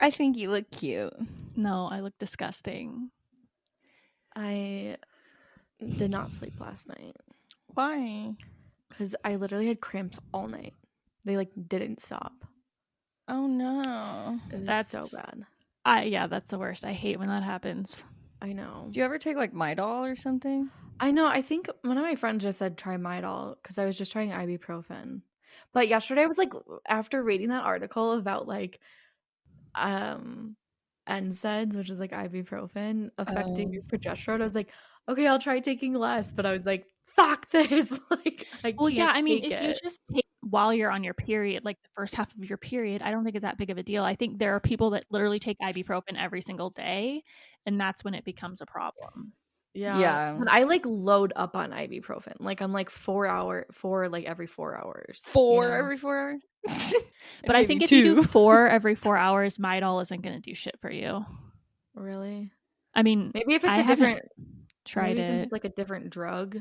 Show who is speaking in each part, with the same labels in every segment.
Speaker 1: I think you look cute.
Speaker 2: No, I look disgusting.
Speaker 3: I did not sleep last night.
Speaker 1: Why?
Speaker 3: Because I literally had cramps all night. They like didn't stop.
Speaker 1: Oh no.
Speaker 3: It was
Speaker 2: That's
Speaker 3: so bad.
Speaker 2: Yeah, that's the worst. I hate when that happens.
Speaker 3: I know.
Speaker 1: Do you ever take like Midol or something?
Speaker 3: I know. I think one of my friends just said try Midol because I was just trying ibuprofen. But yesterday I was like, after reading that article about like NSAIDs, which is like ibuprofen affecting your progesterone, I was like, okay, I'll try taking less. But I was like, fuck this. Like I can't.
Speaker 2: Well, yeah, I mean,
Speaker 3: take
Speaker 2: if
Speaker 3: it.
Speaker 2: you just take while you're on your period, like the first half of your period, I don't think it's that big of a deal. I think there are people that literally take ibuprofen every single day, and that's when it becomes a problem.
Speaker 3: Yeah. But I like load up on ibuprofen. Like I'm like 4 like every 4 hours.
Speaker 1: Every 4 hours?
Speaker 2: But I think if you do 4 every 4 hours, Midol isn't going to do shit for you.
Speaker 3: Really?
Speaker 2: I mean,
Speaker 3: maybe if it's
Speaker 2: I
Speaker 3: a different
Speaker 2: tried
Speaker 3: maybe
Speaker 2: it.
Speaker 3: since it's like a different drug.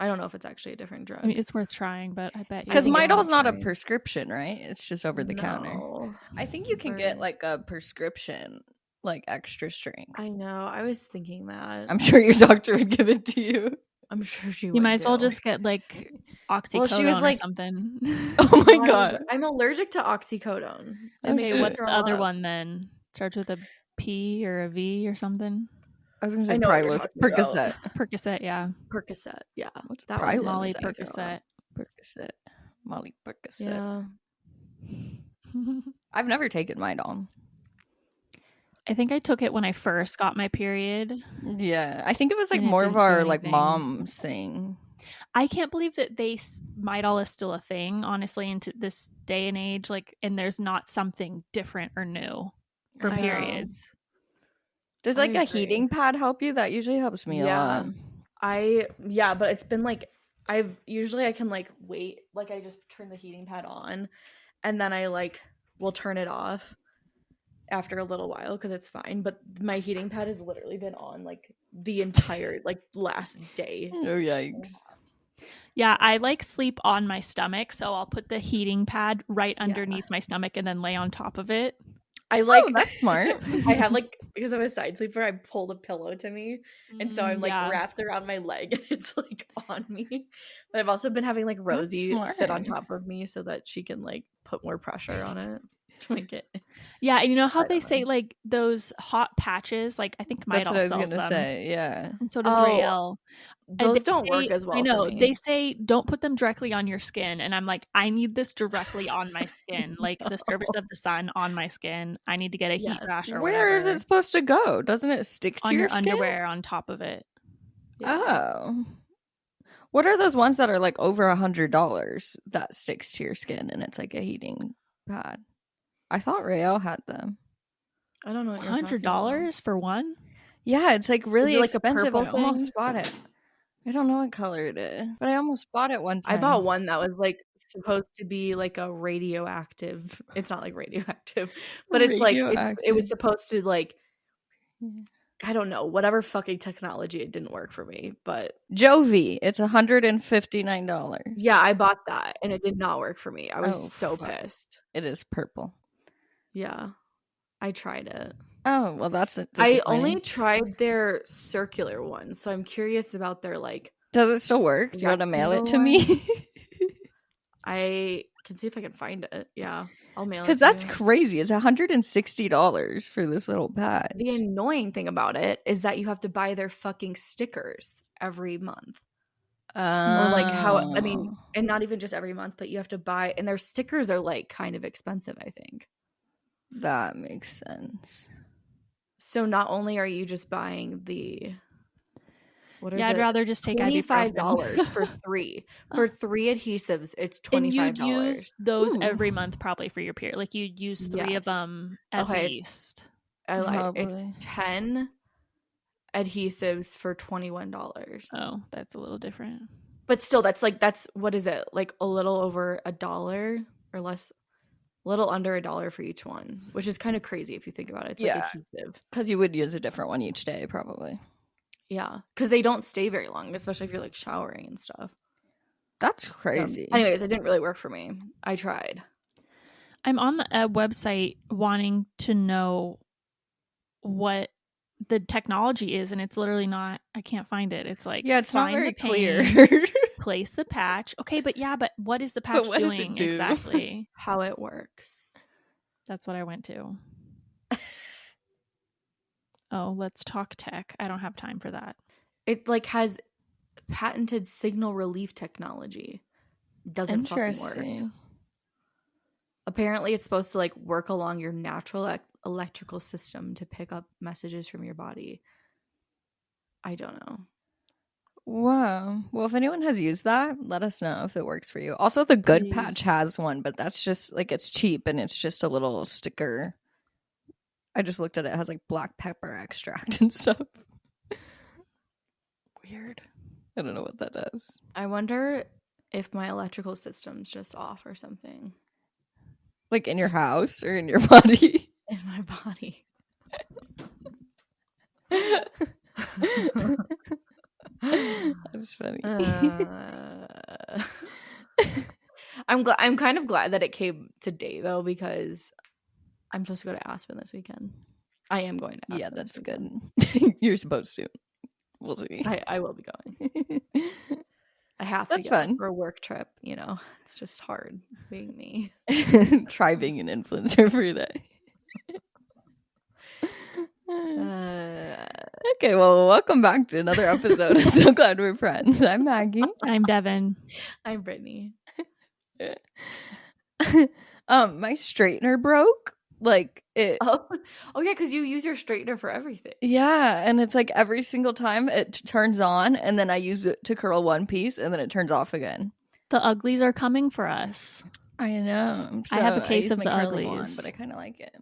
Speaker 3: I don't know if it's actually a different drug.
Speaker 2: I mean, it's worth trying, but I bet you.
Speaker 1: Because Midol's not a prescription, right? It's just over the counter.
Speaker 3: No.
Speaker 1: I think you can get like a prescription, like extra strength.
Speaker 3: I know. I was thinking that.
Speaker 1: I'm sure your doctor would give it to you.
Speaker 3: I'm sure she would.
Speaker 2: You might as well just get like oxycodone
Speaker 3: she was like,
Speaker 2: or something.
Speaker 1: Oh my god.
Speaker 3: I'm allergic to oxycodone.
Speaker 2: Okay, what's the other one then? Starts with a P or a V or something?
Speaker 1: I was going to say Percocet.
Speaker 2: Percocet, yeah.
Speaker 3: Percocet, yeah.
Speaker 1: What's
Speaker 3: that
Speaker 1: Prilosec?
Speaker 2: Molly Percocet.
Speaker 1: Percocet. Molly Percocet.
Speaker 3: Yeah.
Speaker 1: I've never taken Midol.
Speaker 2: I think I took it when I first got my period.
Speaker 1: Yeah, I think it was like more of our like mom's thing.
Speaker 2: I can't believe that Midol is still a thing, honestly, into this day and age. Like, and there's not something different or new for periods.
Speaker 1: Does like a heating pad help you? That usually helps me a lot.
Speaker 3: But it's been like I can like wait, like I just turn the heating pad on, and then I like will turn it off after a little while because it's fine. But my heating pad has literally been on like the entire like last day.
Speaker 1: Oh yikes!
Speaker 2: Yeah, I like sleep on my stomach, so I'll put the heating pad right underneath my stomach and then lay on top of it.
Speaker 3: I like
Speaker 1: that's smart.
Speaker 3: I have like, because I'm a side sleeper, I pulled a pillow to me, and so I'm like wrapped around my leg and it's like on me. But I've also been having like Rosie sit on top of me so that she can like put more pressure on it to make it.
Speaker 2: Yeah, and you know how they say like those hot patches, like I think Midol sells them.
Speaker 1: That's what I was gonna say, yeah.
Speaker 2: And so does Rael.
Speaker 3: Those don't work as well.
Speaker 2: I know.
Speaker 3: For me.
Speaker 2: They say don't put them directly on your skin, and I'm like, I need this directly on my skin, like the surface of the sun on my skin. I need to get a heat rash or whatever.
Speaker 1: Where is it supposed to go? Doesn't it stick to your skin?
Speaker 2: Underwear on top of it?
Speaker 3: Yeah.
Speaker 1: Oh. What are those ones that are like over $100 that sticks to your skin and it's like a heating pad? I thought Rael had them.
Speaker 3: I don't know. What
Speaker 2: $100 for one?
Speaker 1: Yeah, it's like really expensive.
Speaker 3: Like
Speaker 1: I almost bought it. I don't know what color it is, but I almost bought it one time.
Speaker 3: I bought one that was like supposed to be like a radioactive. It's not like radioactive, but it's like it was supposed to like, I don't know, whatever fucking technology. It didn't work for me, but
Speaker 1: Jovi, it's $159.
Speaker 3: Yeah, I bought that and it did not work for me. I was so pissed.
Speaker 1: It is purple.
Speaker 3: Yeah, I tried it.
Speaker 1: Oh, well, that's it.
Speaker 3: I only tried their circular one, so I'm curious about their like.
Speaker 1: Does it still work? Do you want to mail it to me?
Speaker 3: I can see if I can find it. Yeah, I'll mail it.
Speaker 1: Because that's crazy. It's $160 for this little pad.
Speaker 3: The annoying thing about it is that you have to buy their fucking stickers every month. Or like and not even just every month, but you have to buy, and their stickers are like kind of expensive, I think.
Speaker 1: That makes sense.
Speaker 3: So not only are you just buying
Speaker 2: I'd rather just take
Speaker 3: $25 for three. For 3 adhesives, it's $25.
Speaker 2: And you'd use those every month probably for your period. Like you'd use 3 of them at least.
Speaker 3: It's 10 adhesives for $21.
Speaker 2: Oh, that's a little different.
Speaker 3: But still, that's what is it? Like a little over $1 or less. Little under $1 for each one, which is kind of crazy if you think about it. It's like adhesive.
Speaker 1: Because you would use a different one each day, probably.
Speaker 3: Yeah, because they don't stay very long, especially if you're like showering and stuff.
Speaker 1: That's crazy.
Speaker 3: Anyways, it didn't really work for me. I tried.
Speaker 2: I'm on a website wanting to know what the technology is, and it's literally not. I can't find it. It's like,
Speaker 1: Yeah, it's not
Speaker 2: find
Speaker 1: very
Speaker 2: the pain,
Speaker 1: clear.
Speaker 2: place the patch. Okay, but what is the patch
Speaker 1: what does it
Speaker 2: doing
Speaker 1: do?
Speaker 2: exactly?
Speaker 3: How it works.
Speaker 2: That's what I went to. Oh, let's talk tech. I don't have time for that.
Speaker 3: It like has patented signal relief technology. Doesn't fucking work.
Speaker 1: Interesting.
Speaker 3: Apparently it's supposed to like work along your natural electrical system to pick up messages from your body. I don't know.
Speaker 1: Wow. Well, if anyone has used that, let us know if it works for you. Also, the Good
Speaker 2: Please.
Speaker 1: Patch has one, but that's just like it's cheap and it's just a little sticker. I just looked at it. It has like black pepper extract and stuff.
Speaker 2: Weird.
Speaker 1: I don't know what that does.
Speaker 3: I wonder if my electrical system's just off or something.
Speaker 1: Like in your house or in your body?
Speaker 3: In my body.
Speaker 1: That's funny.
Speaker 3: I'm kind of glad that it came today though, because I'm supposed to go to Aspen this weekend. I am going to Aspen.
Speaker 1: Yeah, that's
Speaker 3: this
Speaker 1: good.
Speaker 3: weekend.
Speaker 1: You're supposed to. We'll see.
Speaker 3: I will be going. I have
Speaker 1: That's
Speaker 3: to go
Speaker 1: fun.
Speaker 3: for a work trip, you know. It's just hard being me.
Speaker 1: Try being an influencer for a day. Okay, well, welcome back to another episode of So Glad We're Friends. I'm Maggie.
Speaker 2: I'm Devon.
Speaker 3: I'm Brittany.
Speaker 1: My straightener broke. Like it.
Speaker 3: Oh yeah, because you use your straightener for everything.
Speaker 1: Yeah, and it's like every single time it turns on, and then I use it to curl one piece, and then it turns off again.
Speaker 2: The uglies are coming for us.
Speaker 1: I know. So
Speaker 2: I have a case
Speaker 1: use
Speaker 2: of
Speaker 1: my
Speaker 2: the
Speaker 1: curly
Speaker 2: uglies.
Speaker 1: wand, but I kind of like it.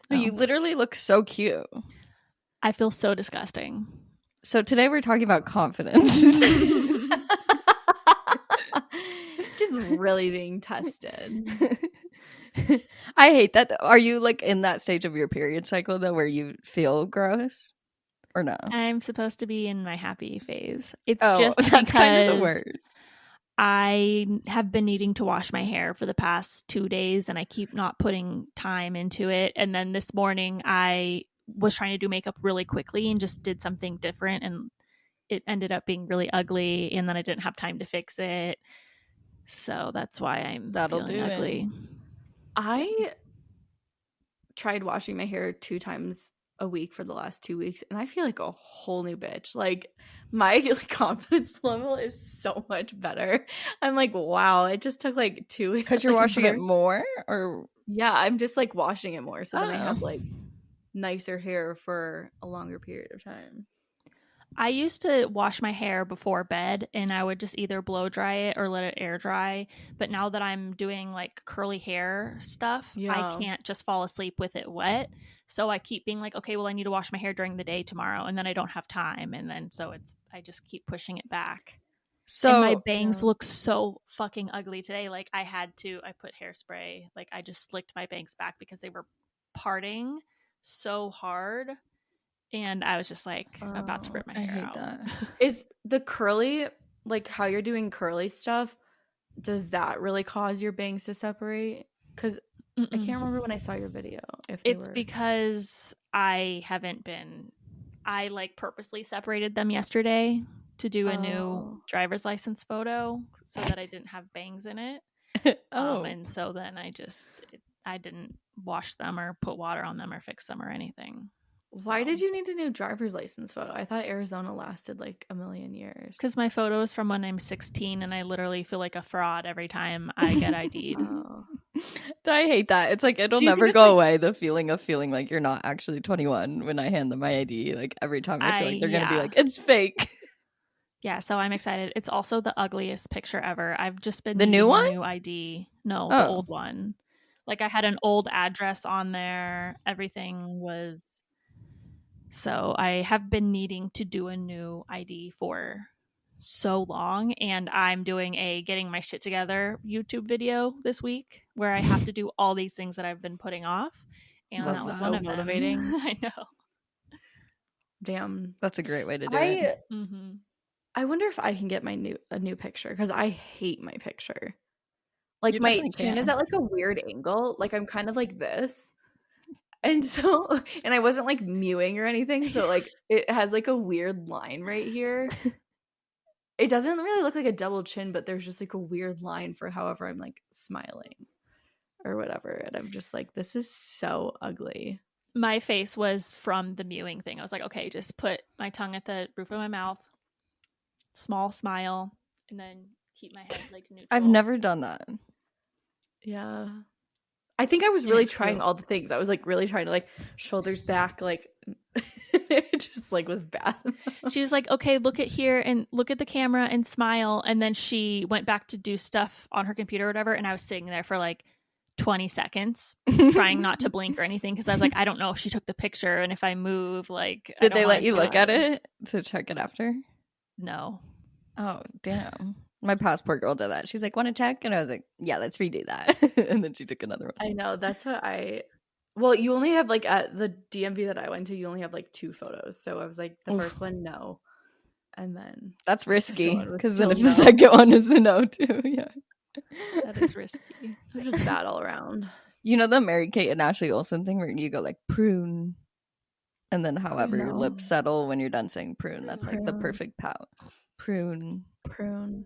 Speaker 1: No,
Speaker 2: Oh.
Speaker 1: you literally look so cute.
Speaker 2: I feel so disgusting.
Speaker 1: So today we're talking about confidence.
Speaker 3: Just really being tested.
Speaker 1: I hate that. Are you like in that stage of your period cycle though where you feel gross or no?
Speaker 2: I'm supposed to be in my happy phase. It's just
Speaker 1: that's
Speaker 2: because
Speaker 1: kind of the worst.
Speaker 2: I have been needing to wash my hair for the past 2 days and I keep not putting time into it. And then this morning I was trying to do makeup really quickly and just did something different and it ended up being really ugly and then I didn't have time to fix it. So that's why I'm feeling ugly.
Speaker 3: I tried washing my hair 2 times a week for the last 2 weeks and I feel like a whole new bitch. Like my confidence level is so much better. I'm like, wow, it just took like 2 weeks.
Speaker 1: Because you're washing it more or
Speaker 3: yeah, I'm just like washing it more so then I have like nicer hair for a longer period of time.
Speaker 2: I used to wash my hair before bed and I would just either blow dry it or let it air dry. But now that I'm doing like curly hair stuff, I can't just fall asleep with it wet. So I keep being like, okay, well, I need to wash my hair during the day tomorrow. And then I don't have time. And then so I just keep pushing it back. So and my bangs look so fucking ugly today. Like I put hairspray, like I just slicked my bangs back because they were parting so hard. And I was just like about to rip my hair out.
Speaker 1: That.
Speaker 3: Is the curly, like how you're doing curly stuff, does that really cause your bangs to separate? Because I can't remember when I saw your video.
Speaker 2: Because I like purposely separated them yesterday to do a new driver's license photo so that I didn't have bangs in it. And so then I didn't wash them or put water on them or fix them or anything.
Speaker 3: Why did you need a new driver's license photo? I thought Arizona lasted like a million years.
Speaker 2: Because my photo is from when I'm 16 and I literally feel like a fraud every time I get ID'd.
Speaker 1: I hate that. It's like it'll never go away, the feeling of feeling like you're not actually 21 when I hand them my ID. Like every time I feel like they're going to be like, it's fake.
Speaker 2: Yeah, so I'm excited. It's also the ugliest picture ever. I've just been
Speaker 1: the new one?
Speaker 2: A new ID. No, the old one. Like I had an old address on there. Everything was... So I have been needing to do a new ID for so long, and I'm doing a getting my shit together YouTube video this week where I have to do all these things that I've been putting off, and that was so motivating. I know.
Speaker 3: Damn,
Speaker 1: that's a great way to do it.
Speaker 3: I wonder if I can get a new picture because I hate my picture. Like
Speaker 1: You
Speaker 3: my
Speaker 1: definitely
Speaker 3: chin is
Speaker 1: can.
Speaker 3: at like a weird angle. Like I'm kind of like this. And so, and I wasn't like mewing or anything. So like it has like a weird line right here. It doesn't really look like a double chin, but there's just like a weird line for however I'm like smiling or whatever. And I'm just like, this is so ugly.
Speaker 2: My face was from the mewing thing. I was like, okay, just put my tongue at the roof of my mouth, small smile, and then keep my head like neutral.
Speaker 1: I've never done that.
Speaker 3: Yeah. I think I was really trying all the things. I was like really trying to like shoulders back, like it just like was bad.
Speaker 2: She was like, okay, look at here and look at the camera and smile. And then she went back to do stuff on her computer or whatever. And I was sitting there for like 20 seconds trying not to blink or anything because I was like, I don't know if she took the picture and if I move, like,
Speaker 1: did they let you look at it to check it after?
Speaker 2: No.
Speaker 1: Oh, damn. My passport girl did that. She's like, want to check? And I was like, yeah, let's redo that. And then she took another one.
Speaker 3: I know. That's what well, you only have like at the DMV that I went to, you only have like 2 photos. So I was like, the first one, no. And then
Speaker 1: that's risky because then if
Speaker 3: no.
Speaker 1: the second one is a no too, yeah.
Speaker 2: That is risky.
Speaker 3: It was just bad all around.
Speaker 1: You know the Mary-Kate and Ashley Olsen thing where you go like prune and then however your lips settle when you're done saying prune. That's like the perfect pout. Prune.
Speaker 3: Prune.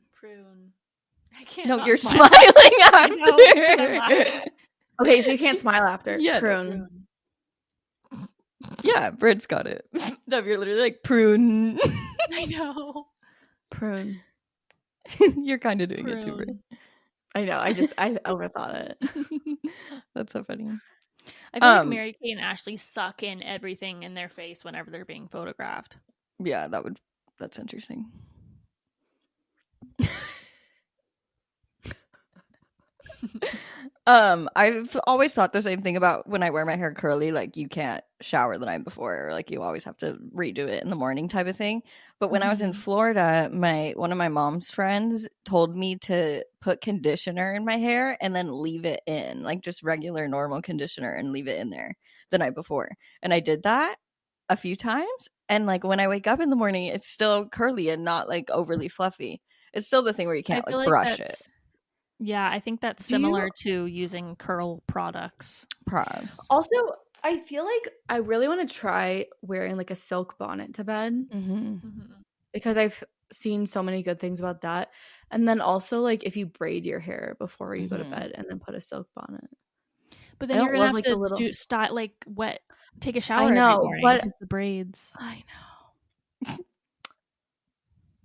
Speaker 2: I can't.
Speaker 1: No, you're
Speaker 2: smile.
Speaker 1: smiling after.
Speaker 3: Okay, so you can't smile after.
Speaker 1: Yeah,
Speaker 3: prune.
Speaker 1: Yeah, Britt's got it. That you're literally like prune.
Speaker 2: I know.
Speaker 3: Prune.
Speaker 1: You're kind of doing it too, Britt.
Speaker 3: I know. I overthought it.
Speaker 1: That's so funny.
Speaker 2: I feel like Mary-Kate and Ashley suck in everything in their face whenever they're being photographed.
Speaker 1: Yeah, that's interesting. I've always thought the same thing about when I wear my hair curly, like you can't shower the night before, or like you always have to redo it in the morning type of thing. But when I was in Florida, one of my mom's friends told me to put conditioner in my hair and then leave it in, like just regular normal conditioner and leave it in there the night before. And I did that a few times, and like when I wake up in the morning, it's still curly and not like overly fluffy. It's still the thing where you can't like brush it.
Speaker 2: Yeah, I think that's similar to using curl products.
Speaker 3: Also, I feel like I really want to try wearing like a silk bonnet to bed because I've seen so many good things about that. And then also like if you braid your hair before you go to bed and then put a silk bonnet.
Speaker 2: But then you're gonna have to do style like take a shower every morning because the braids.
Speaker 3: I know.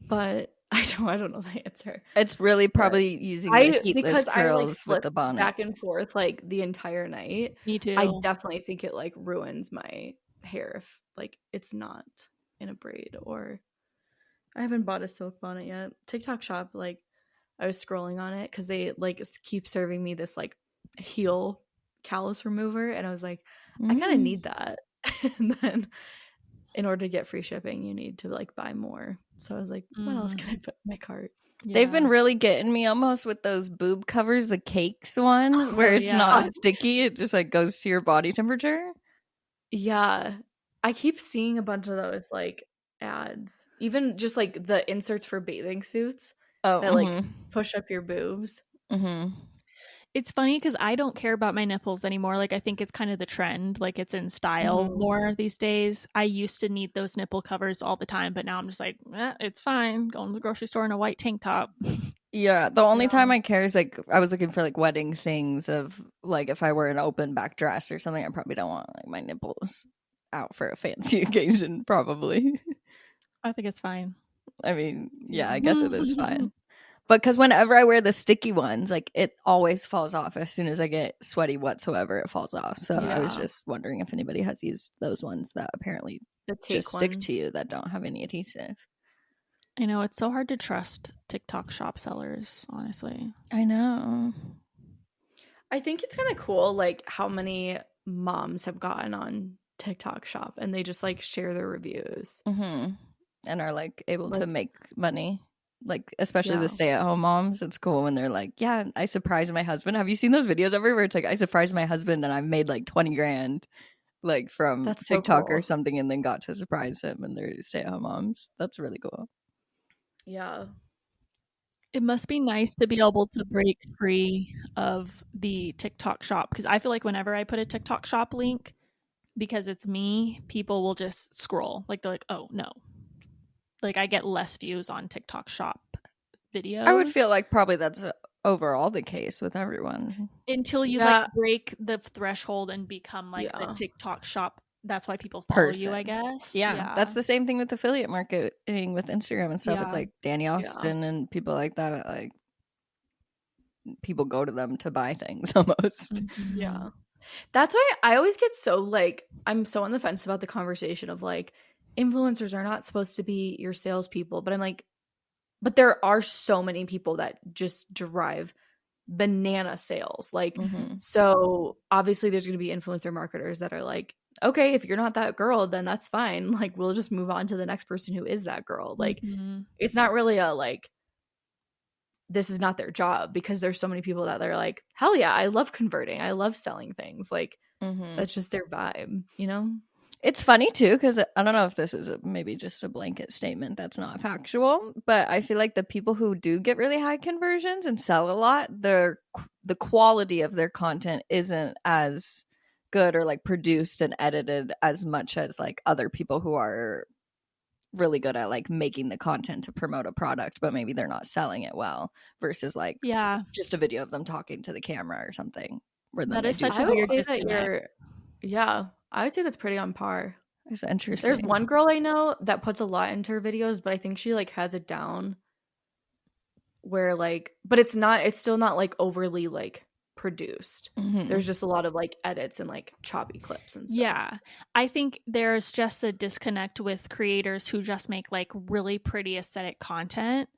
Speaker 3: But I don't know the answer.
Speaker 1: It's really probably using the heatless curls with the bonnet
Speaker 3: back and forth like the entire night.
Speaker 2: Me too.
Speaker 3: I definitely think it like ruins my hair if like it's not in a braid. Or I haven't bought a silk bonnet yet. TikTok shop, like I was scrolling on it because they like keep serving me this like heel callus remover, and I was like, I kind of need that. And then in order to get free shipping, you need to like buy more. So I was like, what else can I put in my cart?
Speaker 1: Yeah. They've been really getting me almost with those boob covers, the cakes one, where it's not sticky. It just like goes to your body temperature.
Speaker 3: Yeah. I keep seeing a bunch of those like ads. Even just like the inserts for bathing suits that like push up your boobs.
Speaker 2: It's funny because I don't care about my nipples anymore. Like I think it's kind of the trend. Like it's in style more these days. I used to need those nipple covers all the time, but now I'm just like, it's fine. Going to the grocery store in a white tank top.
Speaker 1: Yeah, the only time I care is like I was looking for like wedding things of like if I wear an open back dress or something, I probably don't want like my nipples out for a fancy occasion. Probably.
Speaker 2: I think it's fine.
Speaker 1: I mean, yeah, I guess it is fine. But because whenever I wear the sticky ones, like it always falls off as soon as I get sweaty whatsoever, it falls off. So I was just wondering if anybody has used those ones that apparently just stick to you that don't have any adhesive.
Speaker 2: I know, it's so hard to trust TikTok shop sellers, honestly.
Speaker 1: I know.
Speaker 3: I think it's kind of cool, like how many moms have gotten on TikTok shop and they just like share their reviews.
Speaker 1: And are like able to make money. Like especially the stay-at-home moms, it's cool when they're like, yeah, I surprised my husband. Have you seen those videos ever where it's like I surprised my husband and I've made like 20 grand like from TikTok or something, and then got to surprise him, and they're stay-at-home moms. That's really cool.
Speaker 3: Yeah,
Speaker 2: It must be nice to be able to break free of the TikTok shop, because I feel like whenever I put a TikTok shop link, because it's me, people will just scroll. Like they're like, oh no. Like I get less views on TikTok shop videos.
Speaker 1: I would feel like probably that's overall the case with everyone.
Speaker 2: Until you like break the threshold and become like the TikTok shop. That's why people follow you, I guess.
Speaker 1: Yeah. That's the same thing with affiliate marketing with Instagram and stuff. It's like Danny Austin and people like that. Like people go to them to buy things almost.
Speaker 2: Mm-hmm.
Speaker 3: Yeah. That's why I always get so like, I'm so on the fence about the conversation of like, influencers are not supposed to be your salespeople. But I'm like, but there are so many people that just drive banana sales. Like, so obviously there's going to be influencer marketers that are like, okay, if you're not that girl, then that's fine. Like, we'll just move on to the next person who is that girl. Like, it's not really a like, this is not their job, because there's so many people that they're like, hell yeah, I love converting. I love selling things. Like, that's just their vibe, you know?
Speaker 1: It's funny too, because I don't know if this is maybe just a blanket statement that's not factual, but I feel like the people who do get really high conversions and sell a lot, the quality of their content isn't as good or like produced and edited as much as like other people who are really good at like making the content to promote a product, but maybe they're not selling it well, versus like just a video of them talking to the camera or something.
Speaker 2: That is such a weird disconnect.
Speaker 3: I would say that's pretty on par.
Speaker 1: It's interesting.
Speaker 3: There's one girl I know that puts a lot into her videos, but I think she like has it down where like, but it's still not like overly like produced. There's just a lot of like edits and like choppy clips and stuff.
Speaker 2: Yeah. I think there's just a disconnect with creators who just make like really pretty aesthetic content.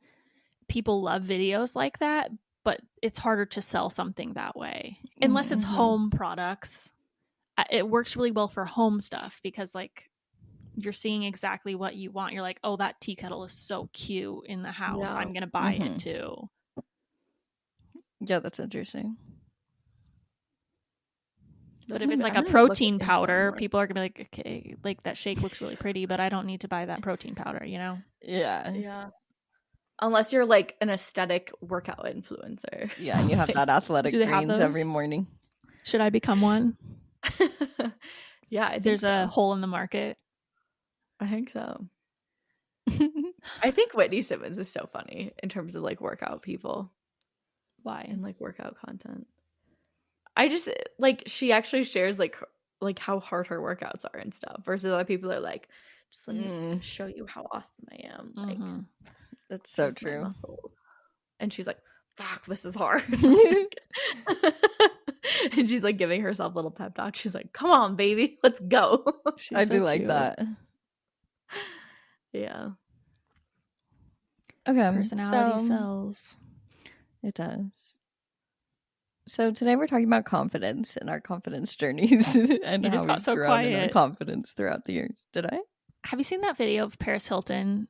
Speaker 2: People love videos like that, but it's harder to sell something that way unless it's home products. It works really well for home stuff because like you're seeing exactly what you want. You're like, oh, that tea kettle is so cute in the house. I'm going to buy it too.
Speaker 1: Yeah, that's interesting.
Speaker 2: But if it's like a protein powder, people are going to be like, okay, like that shake looks really pretty, but I don't need to buy that protein powder, you know?
Speaker 1: Yeah.
Speaker 3: Yeah. Unless you're like an aesthetic workout influencer.
Speaker 1: Yeah, and you have that athletic greens every morning.
Speaker 2: Should I become one?
Speaker 3: Yeah, I think
Speaker 2: there's a hole in the market.
Speaker 3: I think so. I think Whitney Simmons is so funny in terms of like workout people.
Speaker 2: Why?
Speaker 3: And like workout content. I just like she actually shares like how hard her workouts are and stuff, versus other people are like, just let me show you how awesome I am. Like
Speaker 1: that's so true.
Speaker 3: And she's like, fuck, this is hard. And she's like giving herself a little pep talk. She's like, come on, baby, let's go.
Speaker 1: I do like that.
Speaker 3: Yeah.
Speaker 1: Okay.
Speaker 2: Personality sells.
Speaker 1: It does. So today we're talking about confidence and our confidence journeys and
Speaker 2: you
Speaker 1: how
Speaker 2: just got
Speaker 1: we've
Speaker 2: so
Speaker 1: grown
Speaker 2: quiet.
Speaker 1: in our confidence throughout the years. Did I?
Speaker 2: Have you seen that video of Paris Hilton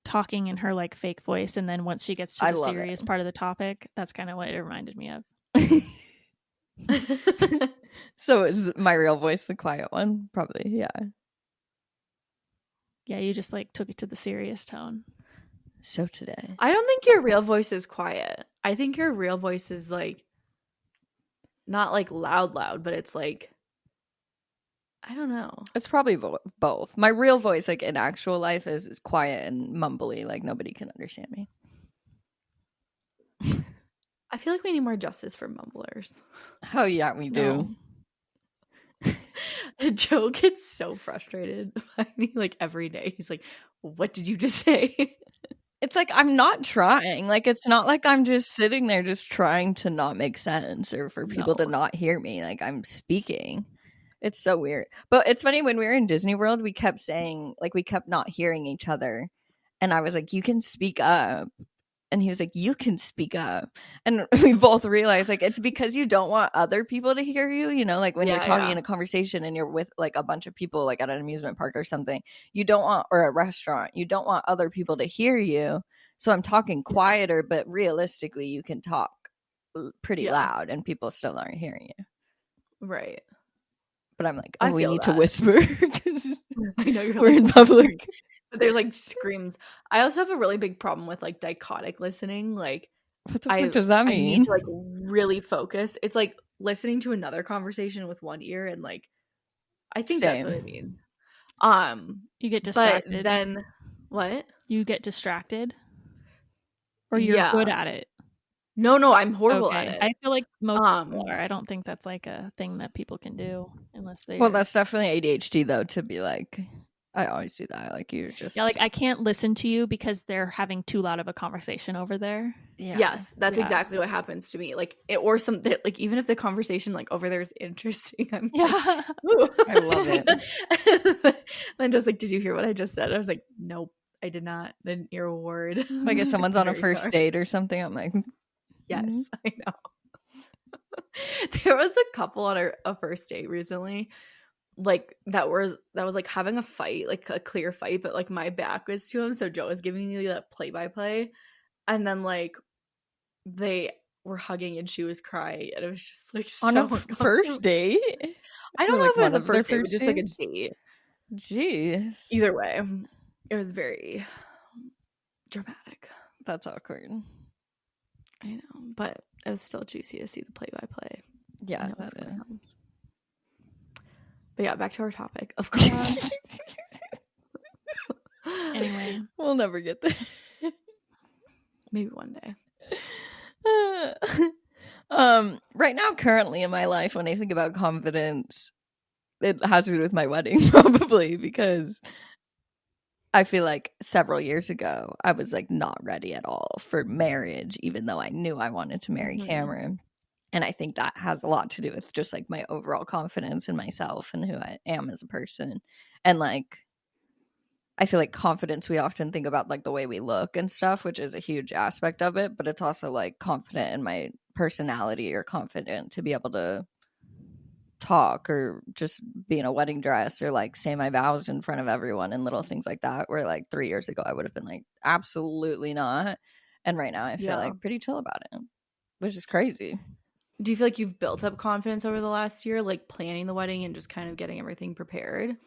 Speaker 2: talking in her like fake voice, and then once she gets to the serious part of the topic, that's kind of what it reminded me of.
Speaker 1: So is my real voice the quiet one? Probably, yeah.
Speaker 2: Yeah, you just like took it to the serious tone.
Speaker 1: So today,
Speaker 3: I don't think your real voice is quiet. I think your real voice is like not like loud, but it's like, I don't know.
Speaker 1: It's probably both. My real voice, like in actual life, is quiet and mumbly. Like nobody can understand me.
Speaker 3: I feel like we need more justice for mumblers.
Speaker 1: Oh yeah, we do.
Speaker 3: Joe gets so frustrated by me like every day. He's like, what did you just say?
Speaker 1: It's like I'm not trying. Like it's not like I'm just sitting there just trying to not make sense or for people to not hear me. Like I'm speaking. It's so weird. But it's funny, when we were in Disney World, we kept saying, like, we kept not hearing each other. And I was like, you can speak up. And he was like, you can speak up. And we both realized, like, it's because you don't want other people to hear you. You know, like when you're talking in a conversation and you're with like a bunch of people, like at an amusement park or something, you don't want, or a restaurant, you don't want other people to hear you. So I'm talking quieter, but realistically, you can talk pretty loud and people still aren't hearing you.
Speaker 3: Right.
Speaker 1: But I'm like, oh, we need to whisper because
Speaker 3: I know
Speaker 1: we're in public.
Speaker 3: There's like screams. I also have a really big problem with like dichotic listening. Like,
Speaker 1: what the fuck does that mean?
Speaker 3: I need to like really focus. It's like listening to another conversation with one ear, and like I think that's what I mean.
Speaker 2: You get distracted.
Speaker 3: But then what?
Speaker 2: You get distracted? Or you're good at it?
Speaker 3: No, I'm horrible at it.
Speaker 2: I feel like most people are. I don't think that's like a thing that people can do unless they.
Speaker 1: Well, that's definitely ADHD though. To be like, I always do that. Like you're just
Speaker 2: like I can't listen to you because they're having too loud of a conversation over there.
Speaker 3: Yeah. Yes, that's exactly what happens to me. Like or something. Like even if the conversation like over there is interesting, I'm
Speaker 1: I love it.
Speaker 3: Then just like, did you hear what I just said? I was like, nope, I did not. Didn't hear a word.
Speaker 1: Like if someone's on a first date or something, I'm like,
Speaker 3: yes, I know. There was a couple on a first date recently, like that was like having a fight, like a clear fight, but like my back was to him, so Joe was giving me that play-by-play, and then like they were hugging and she was crying, and it was just like
Speaker 1: on a first date.
Speaker 3: I don't know if it was a first date, it was just like a date.
Speaker 1: Jeez.
Speaker 3: Either way, it was very dramatic.
Speaker 1: That's awkward.
Speaker 3: I know, but it was still juicy to see the play-by-play.
Speaker 1: Yeah,
Speaker 3: what's going on. But yeah, back to our topic, of course.
Speaker 2: Anyway,
Speaker 1: we'll never get there.
Speaker 3: Maybe one day.
Speaker 1: Right now, currently in my life, when I think about confidence, it has to do with my wedding, probably, because I feel like several years ago, I was like not ready at all for marriage, even though I knew I wanted to marry Cameron. And I think that has a lot to do with just like my overall confidence in myself and who I am as a person. And like, I feel like confidence, we often think about like the way we look and stuff, which is a huge aspect of it. But it's also like confident in my personality or confident to be able to talk or just be in a wedding dress or like say my vows in front of everyone and little things like that, where like 3 years ago I would have been like absolutely not, and right now I feel like pretty chill about it, which is crazy.
Speaker 3: Do you feel like you've built up confidence over the last year, like planning the wedding and just kind of getting everything prepared?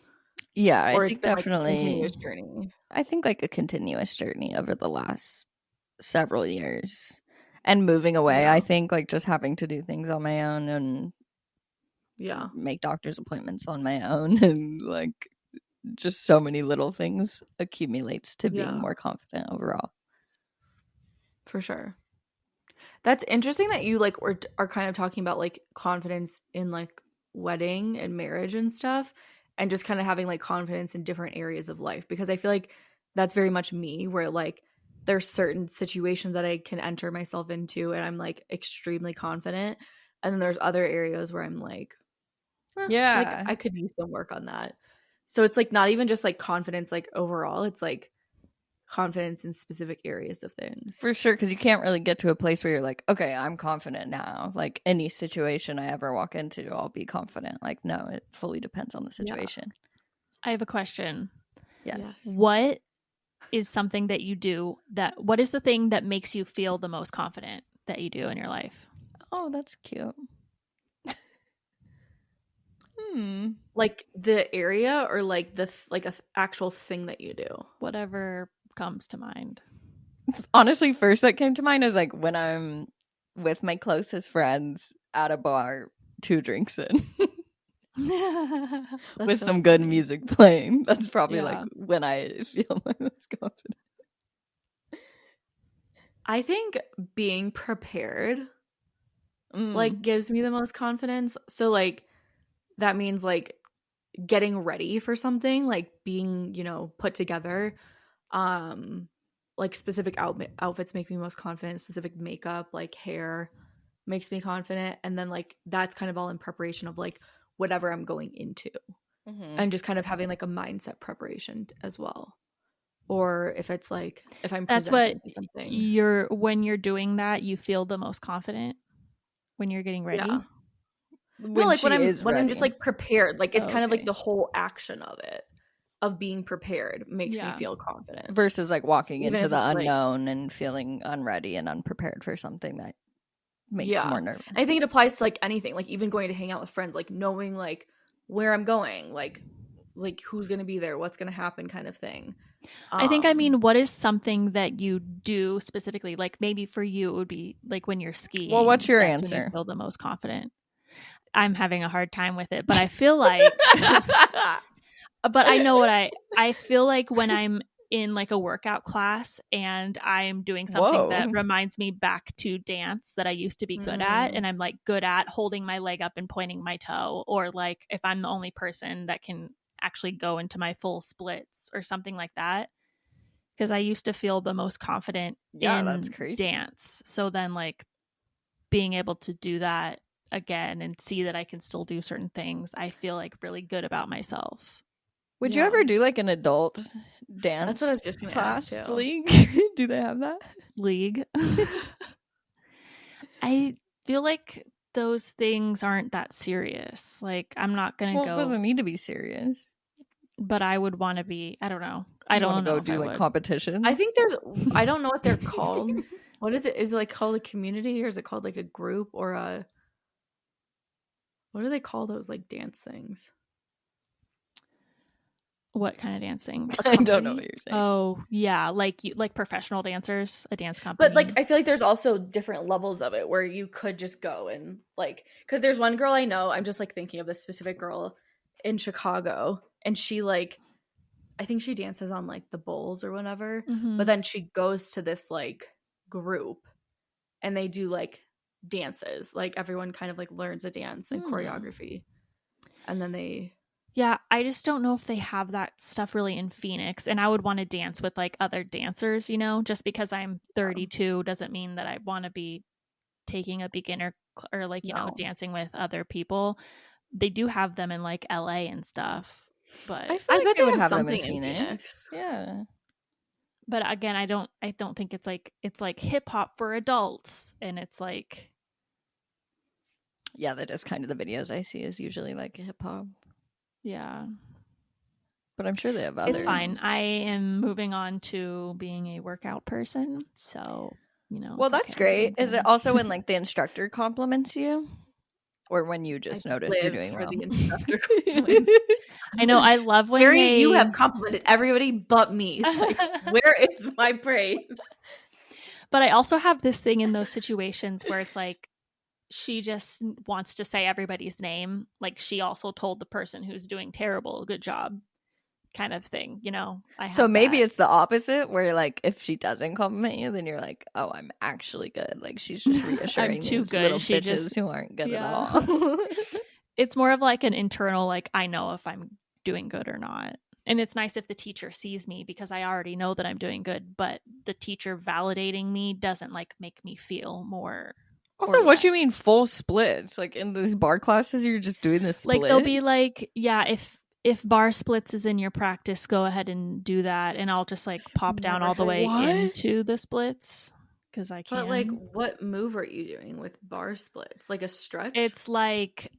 Speaker 1: Yeah,
Speaker 3: or
Speaker 1: I
Speaker 3: it's
Speaker 1: think
Speaker 3: been
Speaker 1: definitely
Speaker 3: like a continuous journey.
Speaker 1: I think like a continuous journey over the last several years, and moving away, I think like just having to do things on my own and make doctor's appointments on my own and like just so many little things accumulates to being more confident overall.
Speaker 3: For sure. That's interesting that you like are kind of talking about like confidence in like wedding and marriage and stuff, and just kind of having like confidence in different areas of life, because I feel like that's very much me, where like there's certain situations that I can enter myself into and I'm like extremely confident, and then there's other areas where I'm like like I could use some work on that. So it's like not even just like confidence like overall, it's like confidence in specific areas of things.
Speaker 1: For sure, because you can't really get to a place where you're like, okay, I'm confident now. Like any situation I ever walk into, I'll be confident. Like, no, it fully depends on the situation.
Speaker 2: I have a question.
Speaker 1: Yes.
Speaker 2: What is something that you do what is the thing that makes you feel the most confident that you do in your life?
Speaker 1: Oh, that's cute.
Speaker 3: Like the area, or like the like a actual thing that you do?
Speaker 2: Whatever comes to mind.
Speaker 1: Honestly, first that came to mind is like when I'm with my closest friends at a bar, 2 drinks in. With some good music playing. That's probably like when I feel my most confident.
Speaker 3: I think being prepared like gives me the most confidence. So like that means like getting ready for something, like being, put together. Like specific outfits make me most confident. Specific makeup, like hair, makes me confident. And then like that's kind of all in preparation of like whatever I'm going into, and just kind of having like a mindset preparation as well. Or if it's like if I'm
Speaker 2: that's what
Speaker 3: something,
Speaker 2: when you're doing that, you feel the most confident when you're getting ready.
Speaker 3: Yeah. No, like when I'm just like prepared, like it's kind of like the whole action of it, of being prepared, makes me feel confident,
Speaker 1: versus like walking into the unknown and feeling unready and unprepared for something that makes you more nervous.
Speaker 3: I think it applies to like anything, like even going to hang out with friends, like knowing like where I'm going, like like who's going to be there, what's going to happen kind of thing.
Speaker 2: I think, I mean, what is something that you do specifically? Like maybe for you, it would be like when you're skiing.
Speaker 1: Well, what's your
Speaker 2: that's
Speaker 1: answer?
Speaker 2: When you feel the most confident. I'm having a hard time with it, but I feel like, but I know what I feel like when I'm in like a workout class and I'm doing something that reminds me back to dance that I used to be good at, and I'm like good at holding my leg up and pointing my toe, or like if I'm the only person that can actually go into my full splits or something like that, because I used to feel the most confident in
Speaker 1: that's crazy.
Speaker 2: dance. So then like being able to do that again and see that I can still do certain things, I feel like really good about myself.
Speaker 1: Would you ever do like an adult dance
Speaker 3: That's what I was just gonna
Speaker 1: class
Speaker 3: ask too.
Speaker 1: league? Do they have that?
Speaker 2: League? I feel like those things aren't that serious. Like I'm not gonna go.
Speaker 1: It doesn't need to be serious.
Speaker 2: But I would want to be. I don't know. I don't know.
Speaker 1: Go do like competitions.
Speaker 3: I think I don't know what they're called. What is it? Is it like called a community, or is it called like a group, or a? What do they call those like dance things?
Speaker 2: What kind of dancing?
Speaker 1: I don't know what you're saying.
Speaker 2: Oh yeah, like professional dancers, a dance company.
Speaker 3: But like I feel like there's also different levels of it where you could just go and like, because there's one girl I know, I'm just like thinking of this specific girl in Chicago, and she like, I think she dances on like the bowls or whatever, but then she goes to this like group and they do like dances, like everyone kind of like learns a dance and choreography, and then they.
Speaker 2: Yeah, I just don't know if they have that stuff really in Phoenix, and I would want to dance with like other dancers, you know, just because I'm 32 doesn't mean that I want to be taking a beginner or like, you know, dancing with other people. They do have them in like LA and stuff, but
Speaker 1: I feel like
Speaker 3: bet
Speaker 1: they would have
Speaker 3: something
Speaker 1: them in Phoenix. Yeah.
Speaker 2: But again, I don't think it's like hip hop for adults, and it's like,
Speaker 1: yeah, that is kind of the videos I see is usually like hip hop.
Speaker 2: Yeah.
Speaker 1: But I'm sure they have other.
Speaker 2: It's fine. I am moving on to being a workout person. So, you know.
Speaker 1: Well, that's great. Is it also when like the instructor compliments you? Or when you just notice you're doing well?
Speaker 3: The instructor
Speaker 2: I know. I love when
Speaker 3: you have complimented everybody but me. Like, where is my praise?
Speaker 2: But I also have this thing in those situations where it's like, she just wants to say everybody's name. Like she also told the person who's doing terrible, good job kind of thing, you know?
Speaker 1: So maybe it's the opposite where like if she doesn't compliment you, then you're like, oh, I'm actually good. Like she's just reassuring
Speaker 2: I'm too
Speaker 1: these
Speaker 2: good.
Speaker 1: little bitches who aren't good at all.
Speaker 2: It's more of like an internal, like I know if I'm doing good or not. And it's nice if the teacher sees me because I already know that I'm doing good, but the teacher validating me doesn't like make me feel more.
Speaker 1: Also, what do you mean full splits? Like in these bar classes, you're just doing this splits?
Speaker 2: Like they'll be like, yeah, if bar splits is in your practice, go ahead and do that, and I'll just like pop down all the way into the splits because I can.
Speaker 3: But like, what move are you doing with bar splits? Like a stretch?
Speaker 2: It's like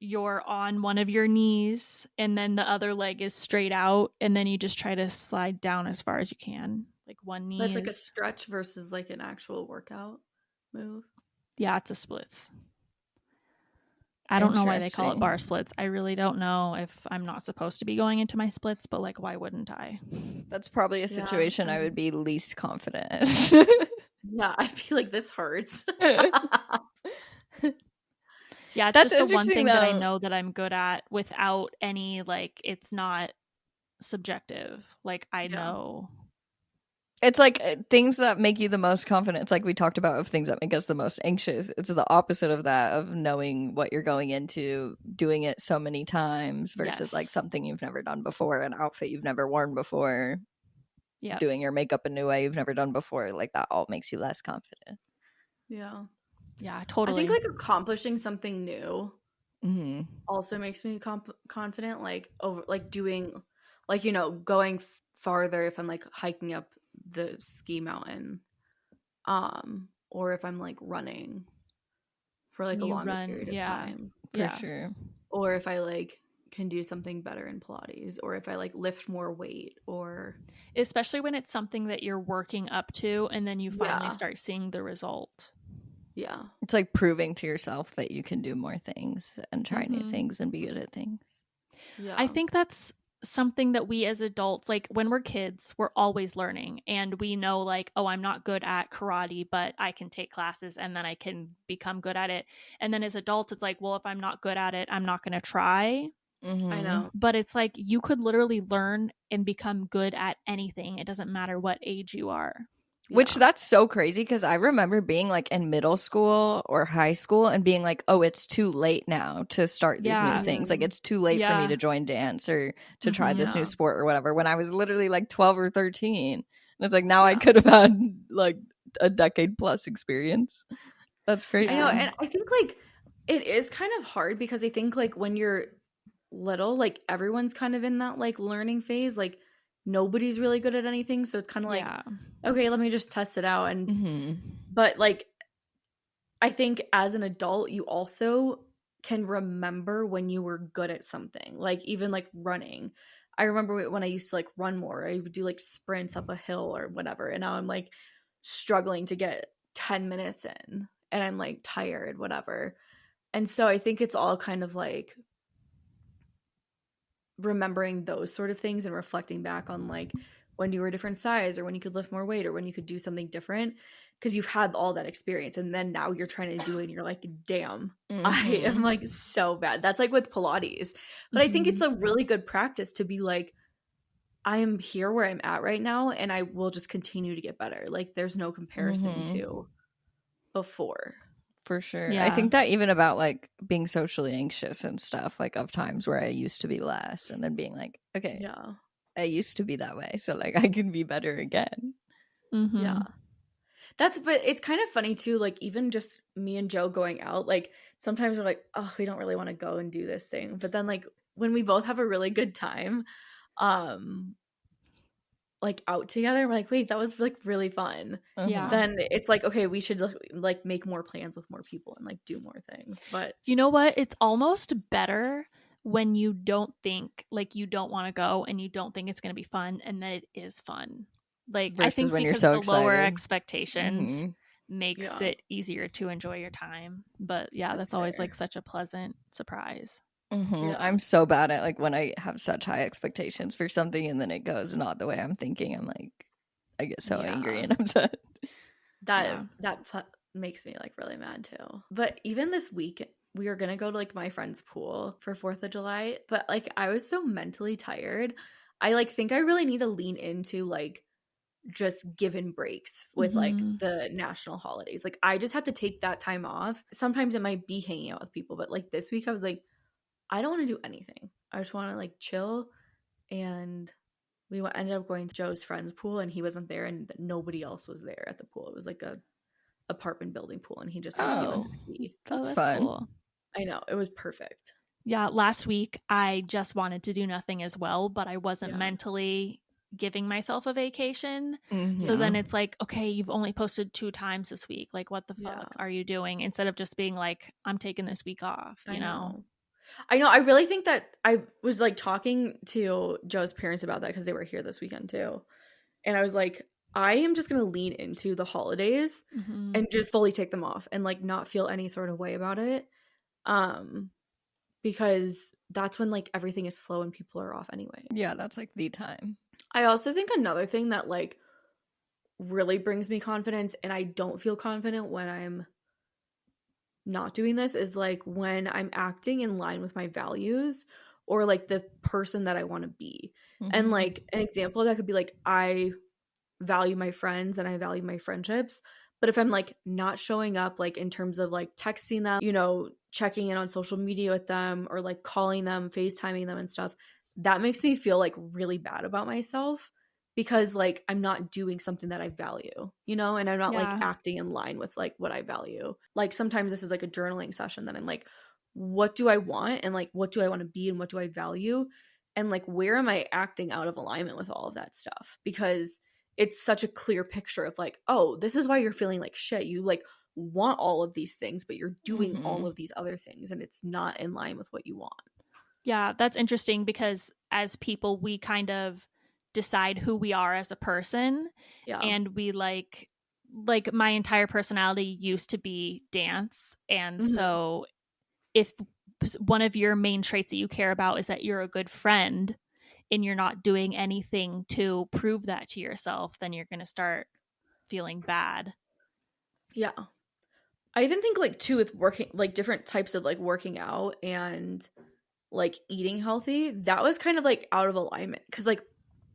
Speaker 2: you're on one of your knees, and then the other leg is straight out, and then you just try to slide down as far as you can. Like one knee.
Speaker 3: That's like a stretch versus like an actual workout move.
Speaker 2: Yeah, it's a splits. I don't know why they call it bar splits. I really don't know if I'm not supposed to be going into my splits, but like, why wouldn't I?
Speaker 1: That's probably a situation I would be least confident.
Speaker 3: Yeah, I feel like this hurts.
Speaker 2: Yeah, it's just the one thing that I know that I'm good at without any, like, it's not subjective. Like, I know.
Speaker 1: It's like things that make you the most confident. It's like we talked about of things that make us the most anxious. It's the opposite of that, of knowing what you're going into, doing it so many times versus like something you've never done before, an outfit you've never worn before, doing your makeup a new way you've never done before. Like that all makes you less confident.
Speaker 3: Yeah.
Speaker 2: Yeah, totally.
Speaker 3: I think like accomplishing something new also makes me confident. Like over like doing, like, you know, going farther if I'm like hiking up the ski mountain, or if I'm like running for like a longer period of time,
Speaker 1: for sure,
Speaker 3: or if I like can do something better in Pilates, or if I like lift more weight, or
Speaker 2: especially when it's something that you're working up to and then you finally start seeing the result.
Speaker 3: Yeah,
Speaker 1: it's like proving to yourself that you can do more things and try new things and be good at things.
Speaker 3: Yeah.
Speaker 2: I think that's something that we as adults, like when we're kids, we're always learning, and we know like, oh, I'm not good at karate, but I can take classes and then I can become good at it. And then as adults, it's like, well, if I'm not good at it, I'm not going to try.
Speaker 3: I know.
Speaker 2: But it's like you could literally learn and become good at anything. It doesn't matter what age you are.
Speaker 1: Which that's so crazy because I remember being like in middle school or high school and being like, oh, it's too late now to start these new things. Like it's too late for me to join dance or to try this new sport or whatever when I was literally like 12 or 13. And it's like now I could have had like a decade plus experience. That's crazy.
Speaker 3: I know. And I think like it is kind of hard because I think like when you're little, like everyone's kind of in that like learning phase. Like nobody's really good at anything. So it's kind of like, okay, let me just test it out. And but like I think as an adult, you also can remember when you were good at something. Like even like running. I remember when I used to like run more. I would do like sprints up a hill or whatever. And now I'm like struggling to get 10 minutes in and I'm like tired, whatever. And so I think it's all kind of like remembering those sort of things and reflecting back on like when you were a different size or when you could lift more weight or when you could do something different because you've had all that experience and then now you're trying to do it and you're like, damn, I am like so bad. That's like with Pilates. But I think it's a really good practice to be like, I am here where I'm at right now and I will just continue to get better. Like there's no comparison to before.
Speaker 1: For sure. I think that even about like being socially anxious and stuff, like of times where I used to be less and then being like, okay, I used to be that way. So like I can be better again.
Speaker 3: Yeah. But it's kind of funny too, like even just me and Joe going out, like sometimes we're like, oh, we don't really want to go and do this thing. But then like when we both have a really good time, like out together, we're like, wait, that was like really fun. Then it's like, okay, we should like make more plans with more people and like do more things. But
Speaker 2: you know what? It's almost better when you don't think like you don't want to go and you don't think it's going to be fun and then it is fun. Like
Speaker 1: versus
Speaker 2: I think
Speaker 1: when
Speaker 2: because
Speaker 1: you're so
Speaker 2: the
Speaker 1: excited.
Speaker 2: lower expectations makes it easier to enjoy your time. But that's always like such a pleasant surprise.
Speaker 1: I'm so bad at like when I have such high expectations for something and then it goes not the way I'm thinking. I'm like, I get so angry and upset.
Speaker 3: That makes me like really mad too. But even this week, we were gonna go to like my friend's pool for 4th of July, but like I was so mentally tired. I like think I really need to lean into like just giving breaks with like the national holidays. Like I just have to take that time off. Sometimes it might be hanging out with people, but like this week I was like, I don't want to do anything. I just want to like chill. And we ended up going to Joe's friend's pool and he wasn't there and nobody else was there at the pool. It was like a apartment building pool and he just like gave us his key.
Speaker 1: That's fun.
Speaker 2: Cool.
Speaker 3: I know, it was perfect.
Speaker 2: Yeah, last week I just wanted to do nothing as well, but I wasn't mentally giving myself a vacation. So then it's like, okay, you've only posted 2 times this week. Like what the fuck are you doing? Instead of just being like, I'm taking this week off, you know?
Speaker 3: I know. I really think that I was like talking to Joe's parents about that because they were here this weekend too. And I was like, I am just going to lean into the holidays and just fully take them off and like not feel any sort of way about it. Because that's when like everything is slow and people are off anyway.
Speaker 1: Yeah, that's like the time.
Speaker 3: I also think another thing that like really brings me confidence and I don't feel confident when I'm not doing this is like when I'm acting in line with my values or like the person that I want to be. And like an example of that could be like I value my friends and I value my friendships, but if I'm like not showing up like in terms of like texting them, you know, checking in on social media with them or like calling them, FaceTiming them and stuff, that makes me feel like really bad about myself because like I'm not doing something that I value, you know, and I'm not like acting in line with like what I value. Like sometimes this is like a journaling session that I'm like, what do I want and like what do I want to be and what do I value and like where am I acting out of alignment with all of that stuff? Because it's such a clear picture of like, oh, this is why you're feeling like shit. You like want all of these things, but you're doing all of these other things and it's not in line with what you want.
Speaker 2: Yeah, that's interesting because as people, we kind of decide who we are as a person. Yeah. And we like my entire personality used to be dance. And so if one of your main traits that you care about is that you're a good friend and you're not doing anything to prove that to yourself, then you're going to start feeling bad.
Speaker 3: Yeah. I even think like too with working like different types of like working out and like eating healthy, that was kind of like out of alignment because like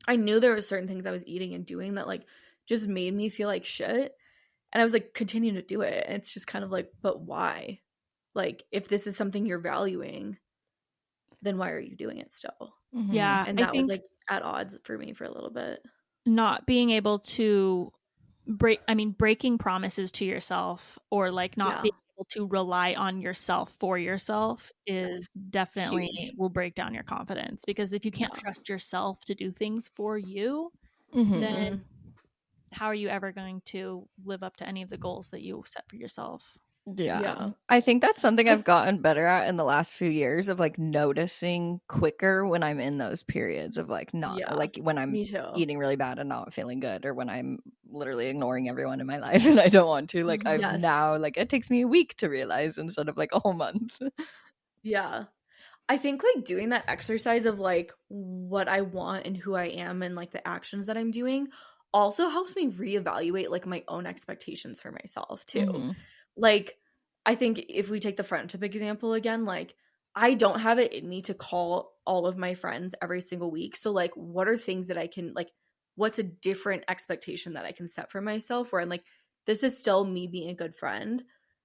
Speaker 3: I knew there were certain things I was eating and doing that like just made me feel like shit, and I was like continuing to do it, and it's just kind of like, but why? Like if this is something you're valuing, then why are you doing it still?
Speaker 2: Yeah,
Speaker 3: And that was like at odds for me for a little bit.
Speaker 2: Not being able to breaking promises to yourself or like not being able to rely on yourself for yourself is definitely
Speaker 3: huge.
Speaker 2: will break down your confidence, because if you can't trust yourself to do things for you, then how are you ever going to live up to any of the goals that you set for yourself?
Speaker 1: Yeah. I think that's something I've gotten better at in the last few years, of like noticing quicker when I'm in those periods of like not like when I'm eating really bad and not feeling good, or when I'm literally ignoring everyone in my life and I don't want to. Like I've now like it takes me a week to realize instead of like a whole month.
Speaker 3: Yeah. I think like doing that exercise of like what I want and who I am and like the actions that I'm doing also helps me reevaluate like my own expectations for myself too. Like I think if we take the friendship example again, like I don't have it in me to call all of my friends every single week. So like what are things that I can like, what's a different expectation that I can set for myself where I'm like, this is still me being a good friend,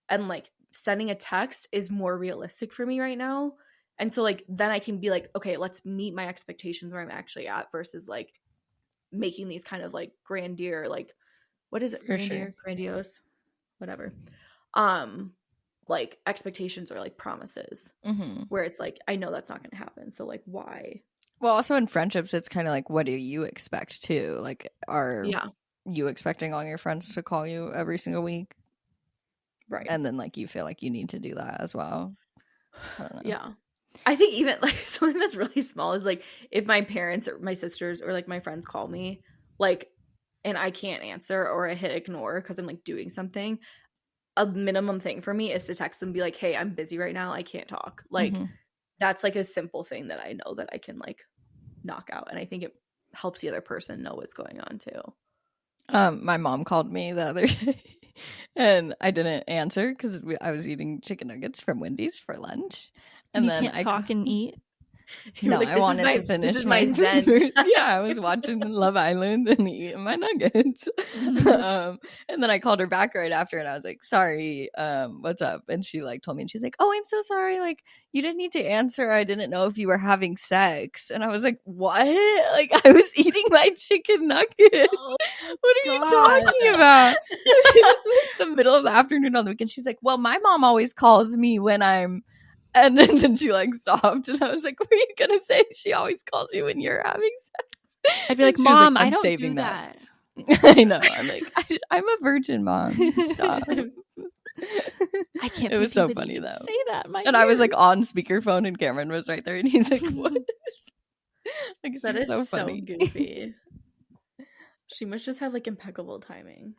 Speaker 3: and like sending a text is more realistic for me right now. And so like then I can be like, okay, let's meet my expectations where I'm actually at versus like making these kind of like grandeur, like what is it? Grandiose, whatever. Like expectations or like promises where it's like, I know that's not going to happen. So like why?
Speaker 1: Well, also in friendships, it's kind of like, what do you expect too? Like, are you expecting all your friends to call you every single week?
Speaker 3: Right.
Speaker 1: And then like you feel like you need to do that as well. I don't know.
Speaker 3: Yeah. I think even like something that's really small is like if my parents or my sisters or like my friends call me like and I can't answer or I hit ignore because I'm like doing something, a minimum thing for me is to text them and be like, hey, I'm busy right now, I can't talk. Like that's like a simple thing that I know that I can like knock out, and I think it helps the other person know what's going on too.
Speaker 1: My mom called me the other day and I didn't answer because I was eating chicken nuggets from Wendy's for lunch. And
Speaker 2: you
Speaker 1: then
Speaker 2: can't talk and eat.
Speaker 1: No, like, I wanted to finish my
Speaker 3: zen.
Speaker 1: Yeah, I was watching Love Island and eating my nuggets. And then I called her back right after and I was like, sorry, what's up? And she like told me, and she's like, oh, I'm so sorry. Like, you didn't need to answer. I didn't know if you were having sex. And I was like, what? Like, I was eating my chicken nuggets.
Speaker 3: Oh,
Speaker 1: what are you talking about? It was like the middle of the afternoon on the weekend. She's like, well, my mom always calls me when I'm. And then she like stopped, and I was like, "What are you gonna say? She always calls you when you're having sex."
Speaker 2: I'd be like, "Mom, I don't do that."
Speaker 1: I know. I'm like, I'm a virgin, Mom. Stop.
Speaker 2: I can't.
Speaker 1: It was so funny though.
Speaker 2: Say that,
Speaker 1: and I was like on speakerphone, and Cameron was right there, and he's like, "What?" Like,
Speaker 3: that is
Speaker 1: so funny.
Speaker 3: Goofy. She must just have like impeccable timing.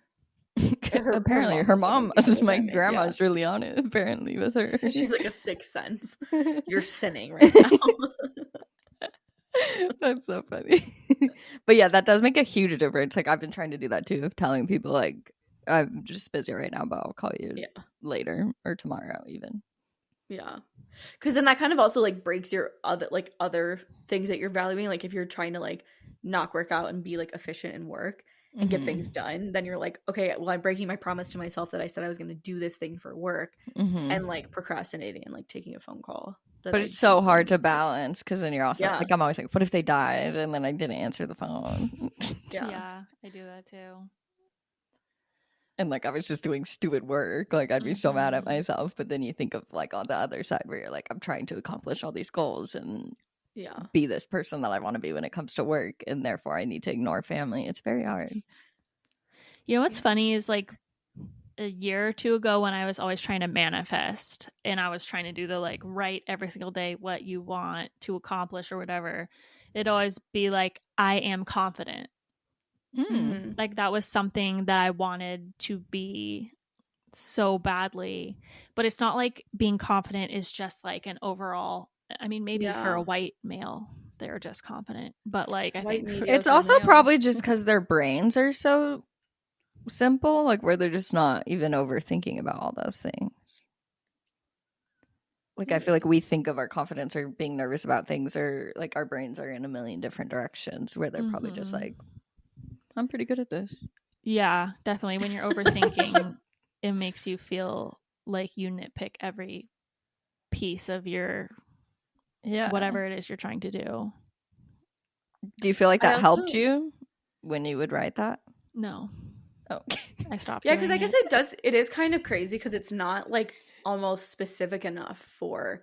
Speaker 1: Apparently her mom my grandma's really on it apparently with her.
Speaker 3: She's like a sixth sense. You're sinning right now.
Speaker 1: That's so funny. But yeah, that does make a huge difference. Like I've been trying to do that too, of telling people like, I'm just busy right now, but I'll call you later or tomorrow even.
Speaker 3: Yeah, because then that kind of also like breaks your other things that you're valuing. Like if you're trying to like not work out and be like efficient in work and get things done, then you're like, okay, well, I'm breaking my promise to myself that I said I was going to do this thing for work, and like procrastinating and like taking a phone call.
Speaker 1: But it's so hard to balance because then you're also like, I'm always like, what if they died and then I didn't answer the phone?
Speaker 2: Yeah, I do that too.
Speaker 1: And like I was just doing stupid work, like I'd be so mad at myself. But then you think of like on the other side where you're like, I'm trying to accomplish all these goals and be this person that I want to be when it comes to work, and therefore I need to ignore family. It's very hard.
Speaker 2: You know what's funny is like a year or two ago when I was always trying to manifest and I was trying to do the like write every single day what you want to accomplish or whatever, it'd always be like, I am confident. Like that was something that I wanted to be so badly. But it's not like being confident is just like an overall, I mean, maybe for a white male they're just confident, but like I think
Speaker 1: it's also probably just because their brains are so simple, like where they're just not even overthinking about all those things. Like I feel like we think of our confidence or being nervous about things, or like our brains are in a million different directions where they're probably just like, I'm pretty good at this.
Speaker 2: Yeah, definitely. When you're overthinking, it makes you feel like you nitpick every piece of your whatever it is you're trying to do.
Speaker 1: Do you feel like that helped you when you would write that?
Speaker 2: No.
Speaker 1: Oh,
Speaker 2: I stopped.
Speaker 3: Yeah, because I guess it is kind of crazy because it's not like almost specific enough for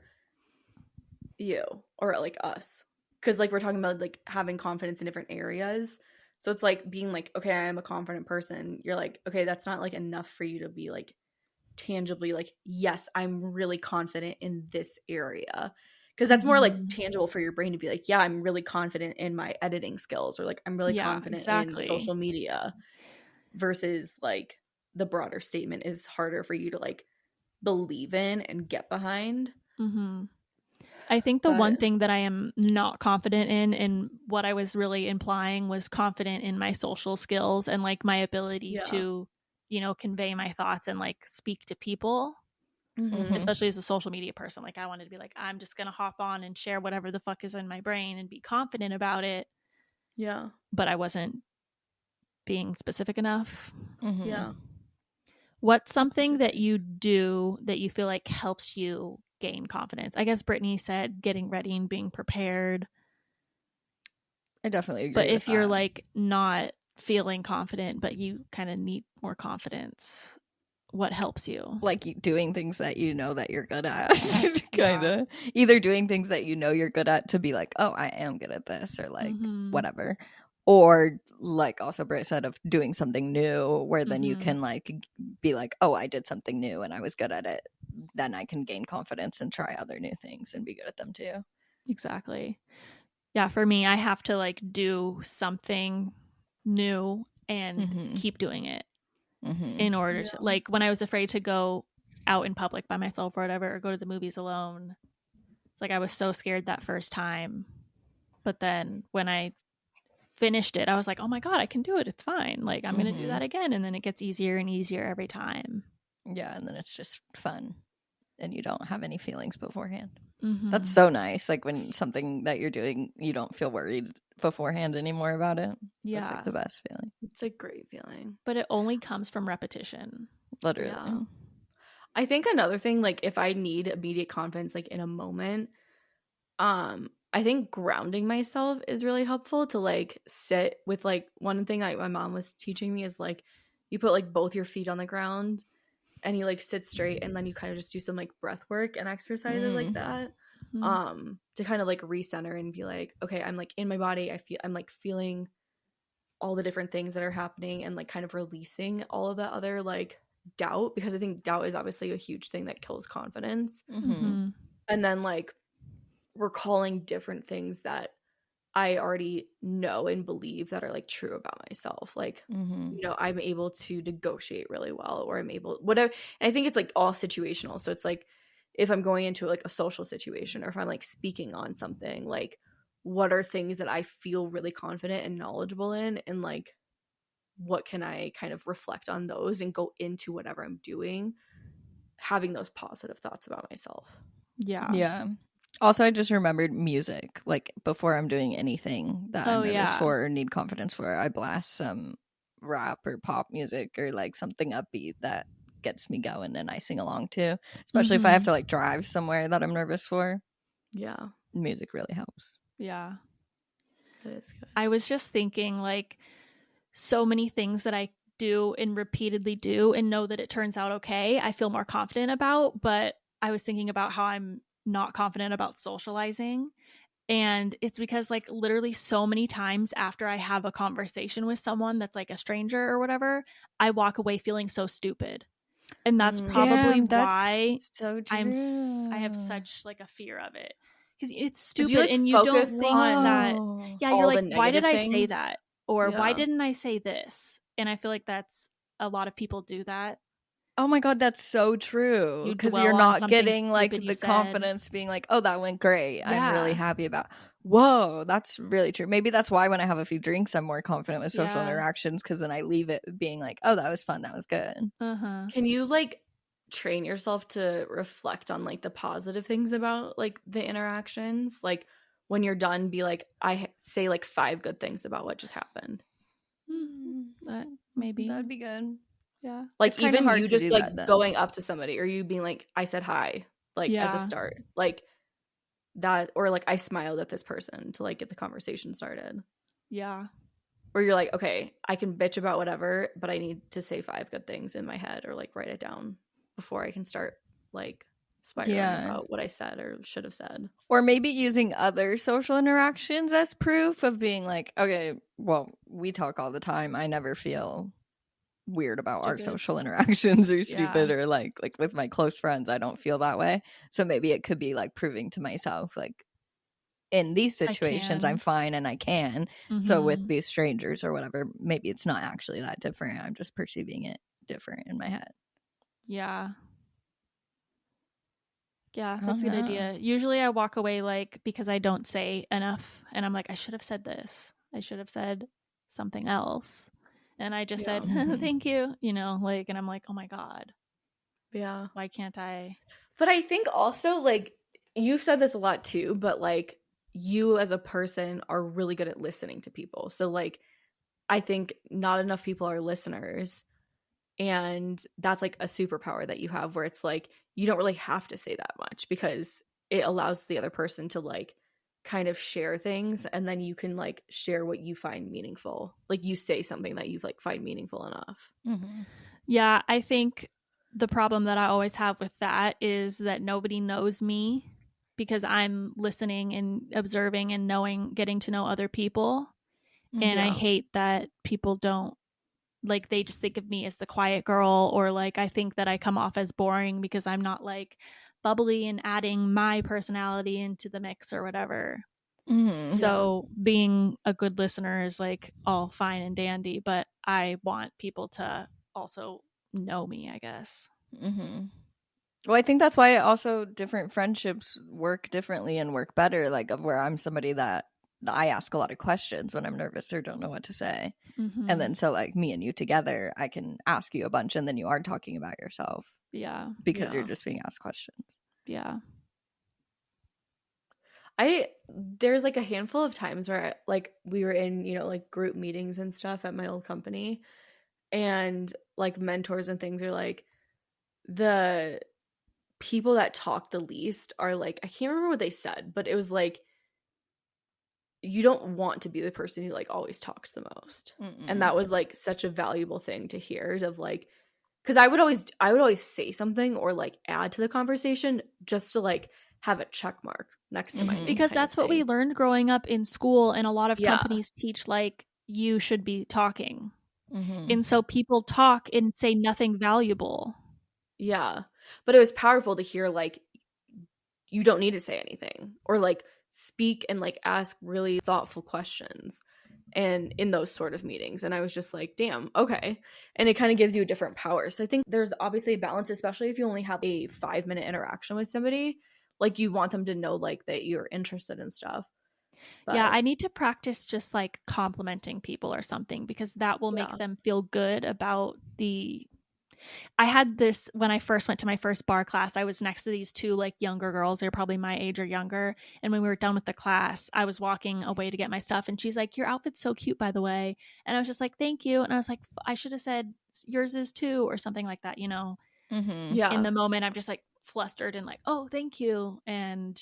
Speaker 3: you or like us. Because like we're talking about like having confidence in different areas. So it's like being like, okay, I am a confident person. You're like, okay, that's not like enough for you to be like tangibly like, yes, I'm really confident in this area. Because that's more like tangible for your brain to be like, yeah, I'm really confident in my editing skills, or like I'm really confident in social media, versus like the broader statement is harder for you to like believe in and get behind.
Speaker 2: I think the one thing that I am not confident in, and what I was really implying was confident in my social skills and like my ability to, you know, convey my thoughts and like speak to people, especially as a social media person. Like I wanted to be like, I'm just going to hop on and share whatever the fuck is in my brain and be confident about it.
Speaker 3: Yeah.
Speaker 2: But I wasn't being specific enough.
Speaker 3: Yeah.
Speaker 2: What's something that you do that you feel like helps you gain confidence? I guess Brittany said getting ready and being prepared.
Speaker 1: I definitely agree.
Speaker 2: But if you're like not feeling confident, but you kind of need more confidence, what helps you?
Speaker 1: Like doing things that you know that you're good at. Kind of. Either doing things that you know you're good at to be like, oh, I am good at this, or like whatever. Or like also Britt said, of doing something new where then you can like be like, oh, I did something new and I was good at it. Then I can gain confidence and try other new things and be good at them too.
Speaker 2: Exactly. Yeah, for me, I have to like do something new and keep doing it in order to, like, when I was afraid to go out in public by myself or whatever, or go to the movies alone, it's like I was so scared that first time. But then when I finished it, I was like, oh my God, I can do it. It's fine. Like, I'm going to do that again. And then it gets easier and easier every time.
Speaker 1: Yeah. And then it's just fun and you don't have any feelings beforehand. That's so nice. Like when something that you're doing, you don't feel worried beforehand anymore about it. Yeah. That's like the best feeling.
Speaker 3: It's a great feeling.
Speaker 2: But it only comes from repetition.
Speaker 1: Literally. Yeah.
Speaker 3: I think another thing, like if I need immediate confidence, like in a moment, I think grounding myself is really helpful to like sit with, like, one thing like my mom was teaching me is like you put like both your feet on the ground and you like sit straight, and then you kind of just do some like breath work and exercises like that to kind of like recenter and be like, okay, I'm like in my body, I'm like feeling all the different things that are happening and like kind of releasing all of that other like doubt, because I think doubt is obviously a huge thing that kills confidence. And then like recalling different things that I already know and believe that are like true about myself. Like, you know, I'm able to negotiate really well, or I'm able, whatever. And I think it's like all situational. So it's like if I'm going into like a social situation, or if I'm like speaking on something, like what are things that I feel really confident and knowledgeable in, and like what can I kind of reflect on those and go into whatever I'm doing, having those positive thoughts about myself.
Speaker 2: Yeah.
Speaker 1: Yeah. Also, I just remembered music. Like before I'm doing anything that I'm nervous for or need confidence for, I blast some rap or pop music or like something upbeat that gets me going and I sing along to. Especially if I have to like drive somewhere that I'm nervous for.
Speaker 3: Yeah.
Speaker 1: Music really helps.
Speaker 2: Yeah.
Speaker 3: That is good.
Speaker 2: I was just thinking like so many things that I do and repeatedly do and know that it turns out okay, I feel more confident about, but I was thinking about how I'm not confident about socializing. And it's because like literally so many times after I have a conversation with someone that's like a stranger or whatever, I walk away feeling so stupid. And that's probably why
Speaker 1: so
Speaker 2: I have such like a fear of it, because it's stupid and you don't think that. Yeah, you're like, why did I say that? Or why didn't I say this? And I feel like that's a lot of people do that.
Speaker 1: Oh my God, that's so true.
Speaker 2: You
Speaker 1: Because
Speaker 2: dwell
Speaker 1: you're
Speaker 2: on
Speaker 1: not
Speaker 2: something
Speaker 1: getting like
Speaker 2: stupid you
Speaker 1: the
Speaker 2: said.
Speaker 1: confidence being like, oh, that went great. I'm really
Speaker 2: Yeah.
Speaker 1: happy about. Whoa, that's really true. Maybe that's why when I have a few drinks, I'm more confident with social
Speaker 2: Yeah.
Speaker 1: interactions, because then I leave it being like, oh, that was fun. That was good.
Speaker 3: Can you like train yourself to reflect on like the positive things about like the interactions? Like when you're done, be like, say like 5 good things about what just happened.
Speaker 2: Maybe.
Speaker 1: That'd be good.
Speaker 2: Yeah.
Speaker 3: Like
Speaker 1: It's kinda
Speaker 3: even
Speaker 1: hard
Speaker 3: you
Speaker 1: to
Speaker 3: just
Speaker 1: do
Speaker 3: like
Speaker 1: that, then.
Speaker 3: going up to somebody, or you being like, I said hi, like as a
Speaker 2: Yeah.
Speaker 3: start, like that, or like I smiled at this person to like get the conversation started.
Speaker 2: Yeah.
Speaker 3: Or you're like, okay, I can bitch about whatever, but I need to say 5 good things in my head, or like write it down before I can start like spiraling about what I said or should have said.
Speaker 1: Or maybe using other social interactions as proof of being like, okay, well, we talk all the time. I never feel weird about our
Speaker 2: Stupid.
Speaker 1: social interactions or stupid,
Speaker 2: Yeah.
Speaker 1: or like with my close friends, I don't feel that way. So maybe it could be like proving to myself, like, in these situations I'm fine and I can. So with these strangers or whatever, maybe it's not actually that different. I'm just perceiving it different in my head.
Speaker 2: Yeah. Yeah, that's a good idea. Usually I walk away like because I don't say enough and I'm like, I should have said this. I should have said something else. And I just said, thank you, you know, like, and I'm like, oh my God.
Speaker 3: Yeah.
Speaker 2: Why can't I?
Speaker 3: But I think also like you've said this a lot too, but like you as a person are really good at listening to people. So like I think not enough people are listeners. And that's like a superpower that you have, where it's like you don't really have to say that much because it allows the other person to like kind of share things, and then you can like share what you find meaningful. Like you say something that you like find meaningful enough.
Speaker 2: Yeah, I think the problem that I always have with that is that nobody knows me because I'm listening and observing and knowing, getting to know other people. And I hate that people don't, like, they just think of me as the quiet girl, or like I think that I come off as boring because I'm not like bubbly and adding my personality into the mix or whatever. So being a good listener is like all fine and dandy, but I want people to also know me, I guess.
Speaker 1: Well, I think that's why also different friendships work differently and work better. Like, of where I'm somebody that I ask a lot of questions when I'm nervous or don't know what to say. And then so like me and you together, I can ask you a bunch, and then you are talking about yourself.
Speaker 2: Yeah.
Speaker 1: Because you're just being asked questions.
Speaker 2: Yeah.
Speaker 3: There's like a handful of times where like we were in, you know, like group meetings and stuff at my old company, and like mentors and things are like, the people that talk the least are like, I can't remember what they said, but it was like, you don't want to be the person who like always talks the most. And that was like such a valuable thing to hear, of like, because I would always say something or like add to the conversation just to like have a check mark next to my name,
Speaker 2: because that's what we learned growing up in school, and a lot of companies teach like you should be talking. And so people talk and say nothing valuable.
Speaker 3: Yeah. But it was powerful to hear like you don't need to say anything, or like speak and like ask really thoughtful questions, and in those sort of meetings. And I was just like, damn, okay. And it kind of gives you a different power. So I think there's obviously a balance, especially if you only have a 5-minute interaction with somebody. Like you want them to know like that you're interested in stuff. But
Speaker 2: yeah, I need to practice just like complimenting people or something, because that will make them feel good about the. I had this when I first went to my first bar class. I was next to these 2 like younger girls. They're probably my age or younger. And when we were done with the class, I was walking away to get my stuff. And she's like, your outfit's so cute, by the way. And I was just like, thank you. And I was like, I should have said yours is too, or something like that, you know?
Speaker 3: Yeah.
Speaker 2: In the moment, I'm just like flustered and like, oh, thank you. And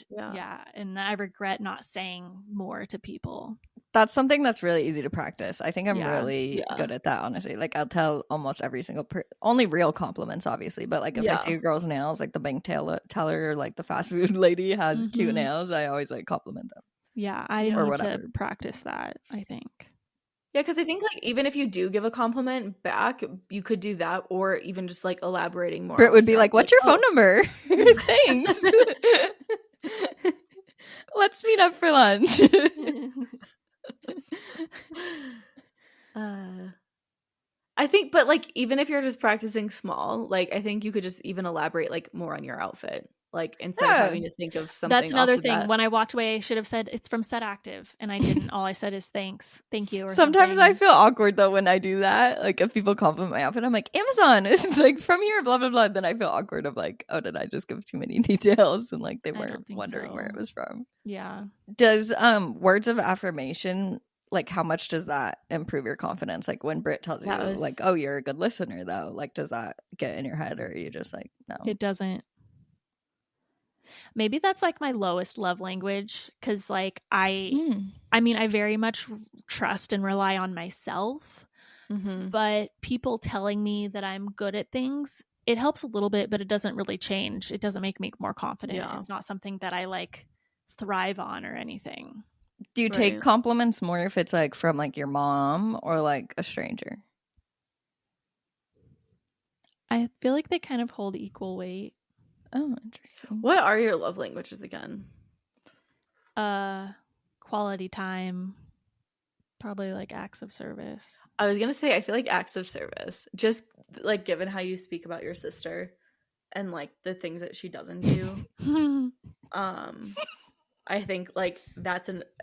Speaker 2: and I regret not saying more to people.
Speaker 1: That's something that's really easy to practice. I think I'm really good at that, honestly. Like, I'll tell almost every single only real compliments, obviously, but like if I see a girl's nails, like the bank teller or like the fast food lady has cute nails, I always like compliment them.
Speaker 2: Yeah, I need to practice that, I think.
Speaker 3: Yeah, because I think like even if you do give a compliment back, you could do that, or even just like elaborating more.
Speaker 1: Britt would be like, what's your phone number? Thanks. Let's meet up for lunch.
Speaker 3: I I think, but like, even if you're just practicing small, like, I think you could just even elaborate like more on your outfit. Like, instead of having to think of something.
Speaker 2: That's another
Speaker 3: off the
Speaker 2: thing.
Speaker 3: bat.
Speaker 2: When I walked away, I should have said it's from Set Active, and I didn't. All I said is thanks, thank you, or
Speaker 1: Sometimes
Speaker 2: something.
Speaker 1: I feel awkward though when I do that. Like if people compliment my outfit, I'm like, Amazon. It's like from here, blah blah blah. Then I feel awkward of like, oh, did I just give too many details? And like they weren't wondering where it was from.
Speaker 2: Yeah.
Speaker 1: Does words of affirmation, like how much does that improve your confidence? Like when Britt tells you like, oh, you're a good listener though, like does that get in your head, or are you just like, no?
Speaker 2: It doesn't. Maybe that's like my lowest love language, because like I mean, I very much trust and rely on myself, but people telling me that I'm good at things, it helps a little bit, but it doesn't really change. It doesn't make me more confident. Yeah. It's not something that I like thrive on or anything.
Speaker 1: Do you take compliments more if it's like from like your mom or like a stranger?
Speaker 2: I feel like they kind of hold equal weight.
Speaker 1: Oh, interesting.
Speaker 3: What are your love languages again?
Speaker 2: Quality time. Probably like acts of service.
Speaker 3: I was gonna say, I feel like acts of service. Just like given how you speak about your sister and like the things that she doesn't do. I think like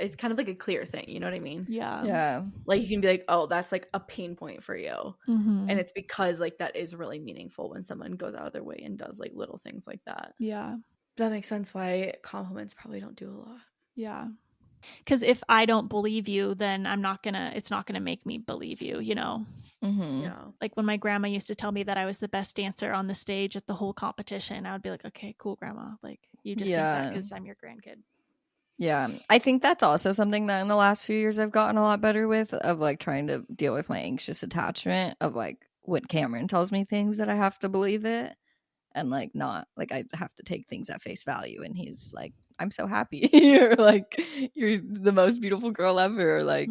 Speaker 3: it's kind of like a clear thing, you know what I mean?
Speaker 2: Yeah.
Speaker 1: Yeah.
Speaker 3: Like you can be like, oh, that's like a pain point for you. And it's because like that is really meaningful when someone goes out of their way and does like little things like that.
Speaker 2: Yeah.
Speaker 3: That makes sense why compliments probably don't do a lot.
Speaker 2: Yeah. Because if I don't believe you, then it's not gonna make me believe you, you know?
Speaker 3: Yeah.
Speaker 2: Like when my grandma used to tell me that I was the best dancer on the stage at the whole competition, I would be like, okay, cool, grandma. Like you just think that because I'm your grandkid.
Speaker 1: Yeah, I think that's also something that in the last few years I've gotten a lot better with, of like trying to deal with my anxious attachment of like when Cameron tells me things that I have to believe it, and like not like I have to take things at face value, and he's like, I'm so happy you're like you're the most beautiful girl ever, or like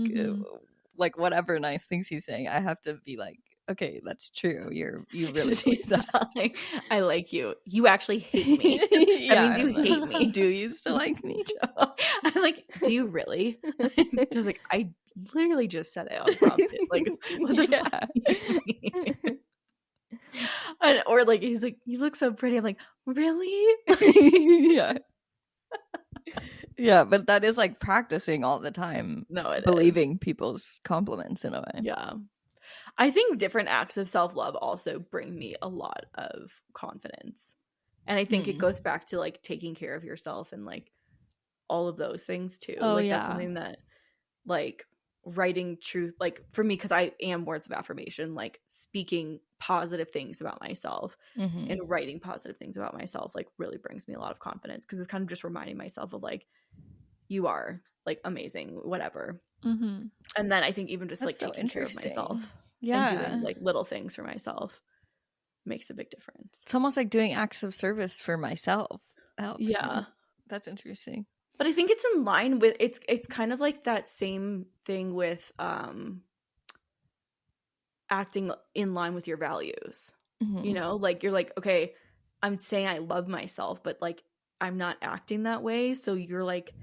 Speaker 1: like whatever nice things he's saying, I have to be like, okay, that's true. You really believe that.
Speaker 3: Like, I like you. You actually hate me.
Speaker 1: Yeah.
Speaker 3: That means you hate me.
Speaker 1: Do you still like me?
Speaker 3: I'm like, do you really? I was like, I literally just said it unprompted. Like, what the fuck do you mean? Or like, he's like, you look so pretty. I'm like, really?
Speaker 1: Yeah. Yeah, but that is like practicing all the time.
Speaker 3: No, it
Speaker 1: believing people's compliments in a way.
Speaker 3: Yeah. I think different acts of self-love also bring me a lot of confidence. And I think it goes back to like taking care of yourself and like all of those things too.
Speaker 2: Oh,
Speaker 3: like that's something that like writing truth, like for me, because I am words of affirmation, like speaking positive things about myself and writing positive things about myself like really brings me a lot of confidence, because it's kind of just reminding myself of like, you are like amazing, whatever. And then I think even just
Speaker 1: that's
Speaker 3: like taking care of myself.
Speaker 1: Yeah.
Speaker 3: And doing like little things for myself makes a big difference.
Speaker 1: It's almost like doing acts of service for myself helps.
Speaker 3: Yeah.
Speaker 1: Me. That's interesting.
Speaker 3: But I think it's in line with it's kind of like that same thing with acting in line with your values. You know, like you're like, okay, I'm saying I love myself, but like I'm not acting that way. So you're like,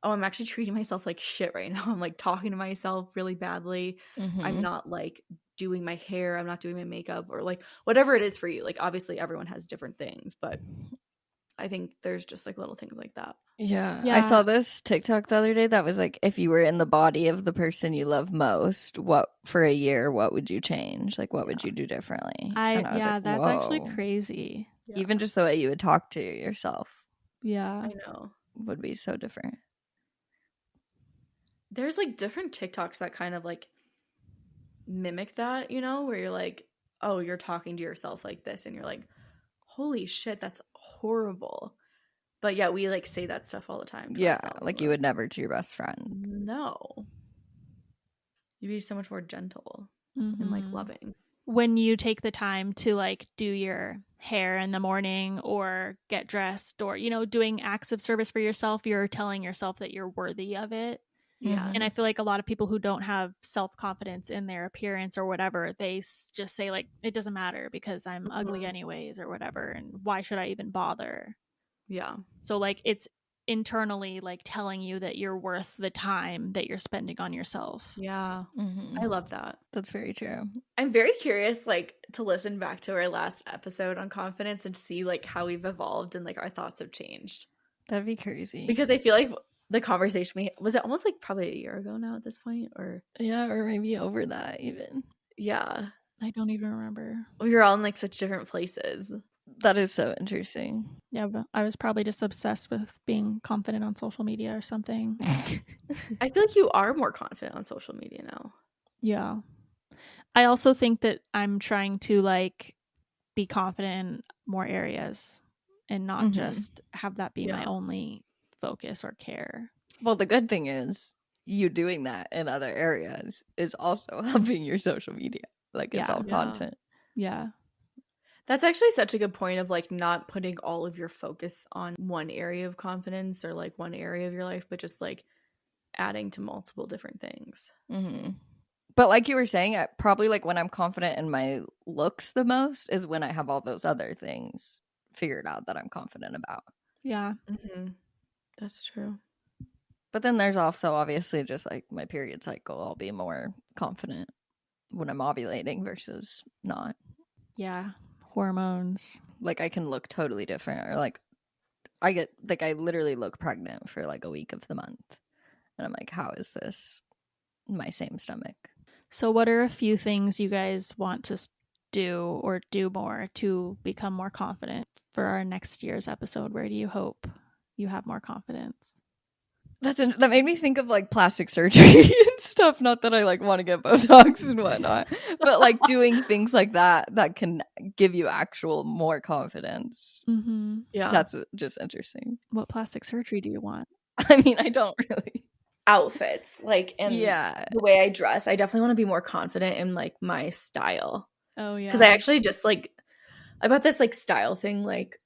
Speaker 3: oh, I'm actually treating myself like shit right now. I'm like talking to myself really badly. I'm not like doing my hair. I'm not doing my makeup, or like whatever it is for you. Like obviously everyone has different things, but I think there's just like little things like that.
Speaker 1: Yeah. I saw this TikTok the other day that was like, if you were in the body of the person you love most, what for a year, what would you change? Like what would you do differently?
Speaker 2: That's actually crazy.
Speaker 1: Even just the way you would talk to yourself.
Speaker 2: Yeah.
Speaker 3: I know.
Speaker 1: Would be so different.
Speaker 3: There's like different TikToks that kind of like mimic that, you know, where you're like, oh, you're talking to yourself like this, and you're like, holy shit, that's horrible. But yeah, we like say that stuff all the time.
Speaker 1: Yeah, like you would never to your best friend.
Speaker 3: No. You'd be so much more gentle and like loving.
Speaker 2: When you take the time to like do your hair in the morning or get dressed, or, you know, doing acts of service for yourself, you're telling yourself that you're worthy of it.
Speaker 3: Yeah.
Speaker 2: And I feel like a lot of people who don't have self-confidence in their appearance or whatever, they just say like, it doesn't matter because I'm ugly anyways or whatever, and why should I even bother?
Speaker 3: Yeah.
Speaker 2: So like it's internally like telling you that you're worth the time that you're spending on yourself.
Speaker 3: Yeah. I love that.
Speaker 1: That's very true.
Speaker 3: I'm very curious, like, to listen back to our last episode on confidence and see like how we've evolved and like our thoughts have changed.
Speaker 1: That'd be crazy.
Speaker 3: Because I feel like the conversation we was it almost like probably a year ago now at this point, or
Speaker 1: or maybe over that even.
Speaker 3: Yeah.
Speaker 2: I don't even remember.
Speaker 3: We were all in like such different places.
Speaker 1: That is so interesting.
Speaker 2: Yeah, but I was probably just obsessed with being confident on social media or something.
Speaker 3: I feel like you are more confident on social media now.
Speaker 2: Yeah. I also think that I'm trying to like be confident in more areas and not just have that be my only focus or care.
Speaker 1: Well, the good thing is you doing that in other areas is also helping your social media. Like it's all content.
Speaker 2: Yeah.
Speaker 3: That's actually such a good point of like not putting all of your focus on one area of confidence or like one area of your life, but just like adding to multiple different things.
Speaker 1: But like you were saying, probably like when I'm confident in my looks the most is when I have all those other things figured out that I'm confident about.
Speaker 2: Yeah.
Speaker 3: That's true.
Speaker 1: But then there's also obviously just like my period cycle. I'll be more confident when I'm ovulating versus not.
Speaker 2: Yeah. Hormones.
Speaker 1: Like I can look totally different, or like I literally look pregnant for like a week of the month. And I'm like, how is this my same stomach?
Speaker 2: So what are a few things you guys want to do or do more to become more confident for our next year's episode? Where do you hope you have more confidence?
Speaker 1: That made me think of like plastic surgery and stuff. Not that I like want to get Botox and whatnot, but like doing things like that can give you actual more confidence.
Speaker 3: Yeah,
Speaker 1: that's just interesting.
Speaker 2: What plastic surgery do you want?
Speaker 1: I mean, I don't really.
Speaker 3: Outfits, like, and the way I dress. I definitely want to be more confident in like my style.
Speaker 2: Oh yeah,
Speaker 3: because I actually just like I bought this like style thing like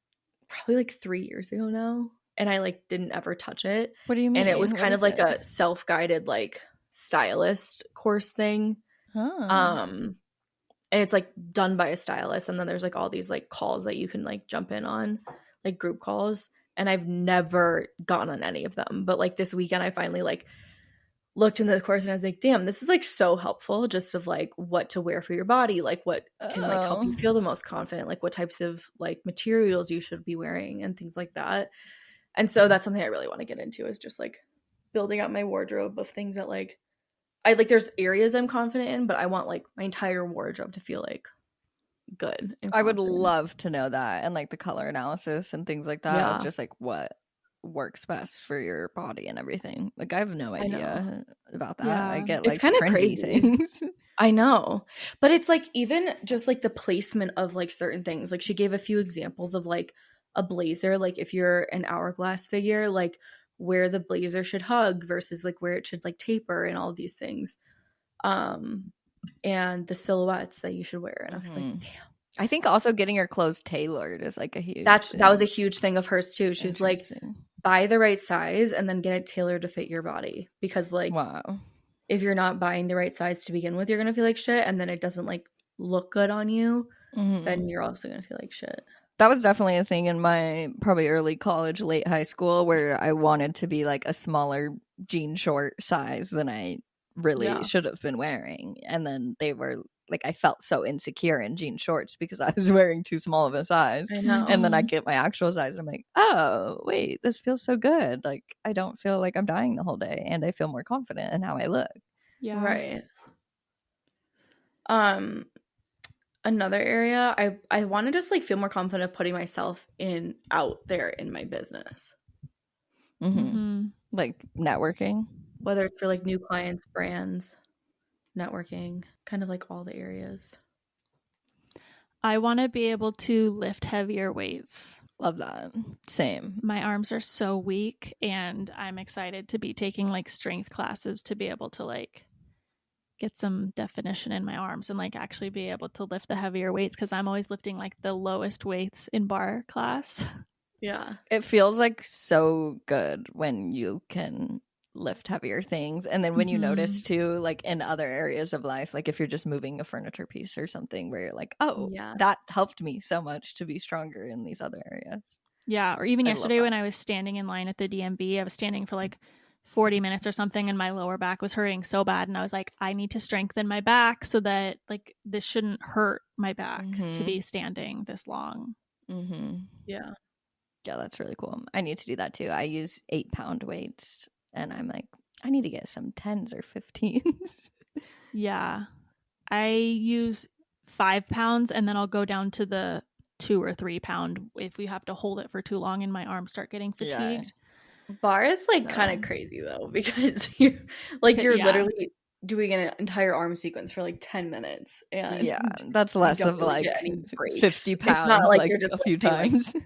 Speaker 3: probably like 3 years ago now. And I like didn't ever touch it.
Speaker 1: What do you mean?
Speaker 3: And it was kind of like a self-guided like stylist course thing. And it's like done by a stylist, and then there's like all these like calls that you can like jump in on, like group calls. And I've never gone on any of them. But like this weekend I finally like looked into the course and I was like, damn, this is like so helpful just of like what to wear for your body, like what can like help you feel the most confident, like what types of like materials you should be wearing and things like that. And so that's something I really want to get into, is just like building out my wardrobe of things that like I like there's areas I'm confident in, but I want like my entire wardrobe to feel like good.
Speaker 1: I would love to know that, and like the color analysis and things like that of just like what works best for your body and everything. Like I have no idea about that.
Speaker 2: Yeah.
Speaker 1: I get like
Speaker 3: it's kind of
Speaker 1: trendy
Speaker 3: crazy
Speaker 1: things.
Speaker 3: I know, but it's like even just like the placement of like certain things. Like she gave a few examples of like a blazer, like if you're an hourglass figure, like where the blazer should hug versus like where it should like taper and all of these things, and the silhouettes that you should wear. And I was like, damn.
Speaker 1: I think also getting your clothes tailored is like a huge
Speaker 3: that was a huge thing of hers too. She's like, buy the right size and then get it tailored to fit your body, because like if you're not buying the right size to begin with, you're gonna feel like shit, and then it doesn't like look good on you, then you're also gonna feel like shit.
Speaker 1: That was definitely a thing in my probably early college, late high school, where I wanted to be like a smaller jean short size than I really should have been wearing. And then they were like, I felt so insecure in jean shorts because I was wearing too small of a size.
Speaker 3: I know.
Speaker 1: And then I get my actual size and I'm like, oh, wait, this feels so good. Like, I don't feel like I'm dying the whole day, and I feel more confident in how I look.
Speaker 2: Yeah.
Speaker 3: Right. Another area, I want to just like feel more confident putting myself out there in my business.
Speaker 1: Like networking,
Speaker 3: whether it's for like new clients, brands, networking, kind of like all the areas.
Speaker 2: I want to be able to lift heavier weights.
Speaker 1: Love that. Same.
Speaker 2: My arms are so weak, and I'm excited to be taking like strength classes to be able to like get some definition in my arms and like actually be able to lift the heavier weights, because I'm always lifting like the lowest weights in bar class.
Speaker 3: Yeah.
Speaker 1: It feels like so good when you can lift heavier things. And then when you notice too, like in other areas of life, like if you're just moving a furniture piece or something where you're like, oh, that helped me so much to be stronger in these other areas.
Speaker 2: Yeah, or even
Speaker 1: I
Speaker 2: yesterday when I was standing in line at the DMV, I was standing for like 40 minutes or something, and my lower back was hurting so bad, and I was like, I need to strengthen my back so that like this shouldn't hurt my back to be standing this long.
Speaker 3: Yeah.
Speaker 1: Yeah, that's really cool. I need to do that too. I use 8-pound weights, and I'm like, I need to get some 10s or 15s.
Speaker 2: Yeah, I use 5 pounds, and then I'll go down to the 2 or 3 pound if we have to hold it for too long and my arms start getting fatigued.
Speaker 3: Bar is like kind of crazy though, because you're literally doing an entire arm sequence for like 10 minutes, and
Speaker 1: that's less of
Speaker 3: really
Speaker 1: like 50
Speaker 3: It's
Speaker 1: pounds
Speaker 3: not like
Speaker 1: like
Speaker 3: you're just
Speaker 1: a few
Speaker 3: doing,
Speaker 1: times.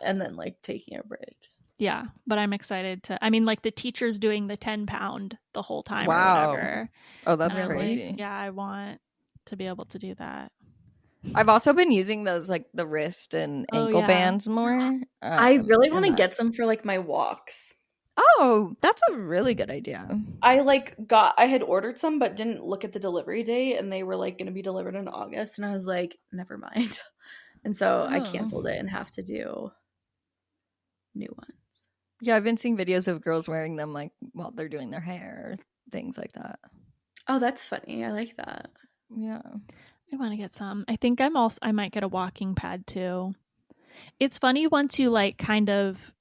Speaker 3: and then like taking a break.
Speaker 2: Yeah, but I'm excited to. I mean, like the teacher's doing the 10-pound the whole time or whatever.
Speaker 1: Oh, that's crazy.
Speaker 2: Like, yeah, I want to be able to do that.
Speaker 1: I've also been using those like the wrist and ankle bands more.
Speaker 3: I really want to get some for like my walks.
Speaker 1: Oh, that's a really good idea.
Speaker 3: I had ordered some but didn't look at the delivery date, and they were like going to be delivered in August, and I was like, never mind. And so I canceled it and have to do new ones.
Speaker 1: Yeah, I've been seeing videos of girls wearing them like while they're doing their hair, things like that.
Speaker 3: Oh, that's funny. I like that.
Speaker 1: Yeah.
Speaker 2: I want to get some. I think I might get a walking pad too. It's funny once you like kind of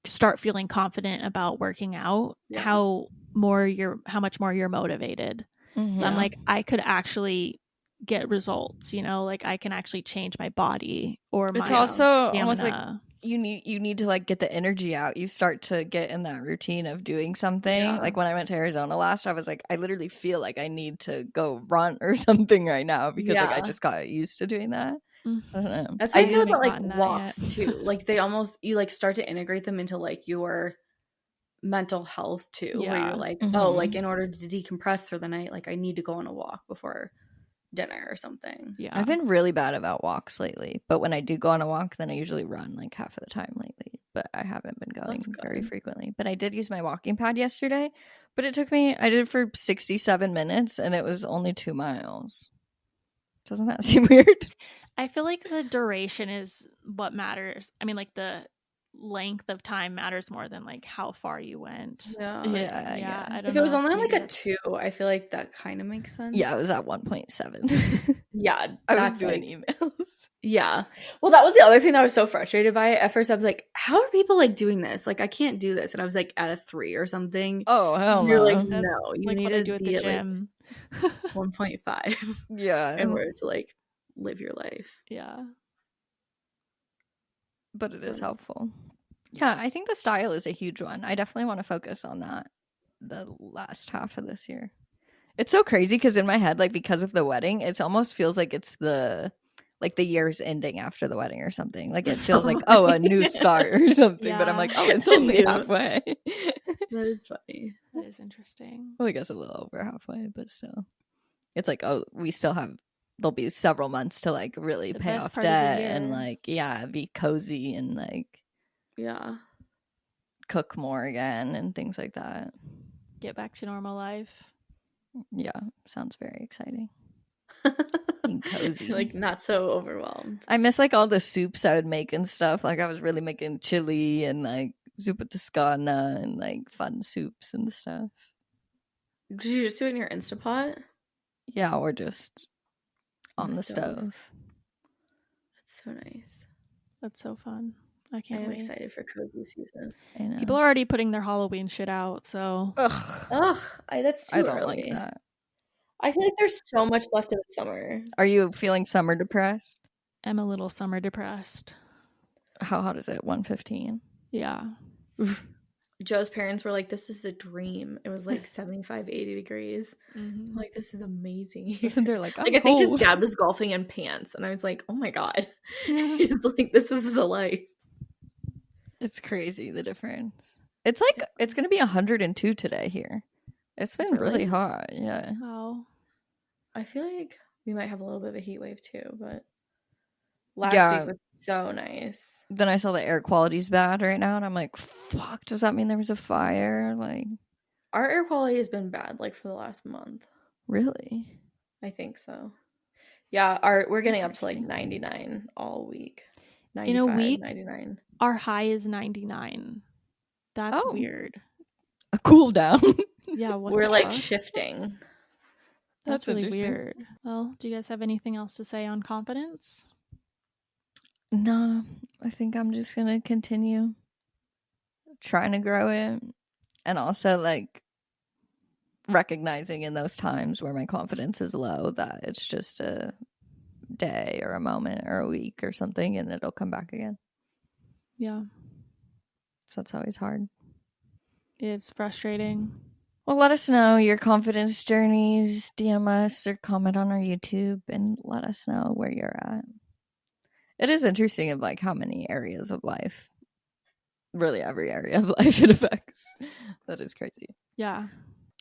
Speaker 2: start feeling confident about working out, how much more you're motivated. So I'm like, I could actually get results, like I can actually change my body or my
Speaker 1: it's also
Speaker 2: stamina.
Speaker 1: Almost like you need to like get the energy out. You start to get in that routine of doing something. Like when I went to Arizona last, I was like, I literally feel like I need to go run or something right now because like I just got used to doing that. I don't know.
Speaker 3: That's how I feel about like walks too. Like you like start to integrate them into like your mental health too, where you're like, oh, like in order to decompress for the night, like I need to go on a walk before dinner or something.
Speaker 1: Yeah, I've been really bad about walks lately, but when I do go on a walk, then I usually run like half of the time lately, but I haven't been going very frequently. But I did use my walking pad yesterday, but I did it for 67 minutes and it was only 2 miles. Doesn't that seem weird?
Speaker 2: I feel like the duration is what matters. I mean, like the length of time matters more than like how far you went.
Speaker 1: Yeah.
Speaker 2: I don't know.
Speaker 3: If it was only like a 2, I feel like that kind of makes sense.
Speaker 1: Yeah, it was at 1.7.
Speaker 3: Yeah,
Speaker 1: I was doing emails.
Speaker 3: Yeah. Well, that was the other thing that I was so frustrated by. At first I was like, how are people like doing this? Like I can't do this. And I was like at a 3 or something.
Speaker 1: Oh, hell no.
Speaker 3: You're like, no, you
Speaker 2: like
Speaker 3: need
Speaker 2: to
Speaker 3: to
Speaker 2: do at
Speaker 3: be
Speaker 2: the gym.
Speaker 3: Like 1.5.
Speaker 1: Yeah.
Speaker 3: In order to like live your life.
Speaker 2: Yeah.
Speaker 1: But it is helpful. Yeah, I think the style is a huge one. I definitely want to focus on that the last half of this year. It's so crazy because in my head, like because of the wedding, it almost feels like it's the year's ending after the wedding or something. Like it feels like, oh, a new start or something. Yeah. But I'm like, oh, it's only halfway.
Speaker 3: That is funny.
Speaker 2: That is interesting.
Speaker 1: Well, I guess a little over halfway, but still. It's like, oh, there'll be several months to like really pay off debt and like, be cozy and like, cook more again and things like that.
Speaker 2: Get back to normal life.
Speaker 1: Yeah, sounds very exciting. Being cozy.
Speaker 3: Like not so overwhelmed.
Speaker 1: I miss like all the soups I would make and stuff. Like I was really making chili and like zuppa toscana and like fun soups and stuff.
Speaker 3: Did you just do it in your Instapot?
Speaker 1: Yeah, or just on the stove.
Speaker 3: That's so nice.
Speaker 2: That's so fun. I can't wait.
Speaker 3: I'm excited for cozy season.
Speaker 1: I know.
Speaker 2: People are already putting their Halloween shit out, so
Speaker 3: that's too early.
Speaker 1: I don't like that.
Speaker 3: I feel like there's so much left of the summer.
Speaker 1: Are you feeling summer depressed?
Speaker 2: I'm a little summer depressed.
Speaker 1: How hot is it? 115?
Speaker 2: Yeah.
Speaker 3: Joe's parents were like, this is a dream. It was like 75, 80 degrees. Mm-hmm. Like, this is amazing.
Speaker 1: They're like,
Speaker 3: I think his dad was golfing in pants. And I was like, oh my God. It's like, this is the life.
Speaker 1: It's crazy, the difference. It's like, it's going to be 102 today here. It's been really hot. Yeah.
Speaker 2: Wow.
Speaker 3: I feel like we might have a little bit of a heat wave too, but last week was so nice.
Speaker 1: Then I saw the air quality's bad right now, and I'm like, fuck, does that mean there was a fire? Like,
Speaker 3: our air quality has been bad, like, for the last month.
Speaker 1: Really?
Speaker 3: I think so. Yeah, we're getting up to, like, 99 all week. 95,
Speaker 2: in a week,
Speaker 3: 99.
Speaker 2: Our high is 99. That's weird.
Speaker 1: A cool down.
Speaker 2: Yeah,
Speaker 3: we're like shifting.
Speaker 2: That's really weird. Well, do you guys have anything else to say on confidence?
Speaker 1: No, I think I'm just gonna continue trying to grow it, and also like recognizing in those times where my confidence is low that it's just a day or a moment or a week or something, and it'll come back again.
Speaker 2: Yeah.
Speaker 1: So that's always hard.
Speaker 2: It's frustrating.
Speaker 1: Well, let us know your confidence journeys. DM us or comment on our YouTube and let us know where you're at. It is interesting of like how many areas of life, really every area of life it affects. That is crazy.
Speaker 2: Yeah.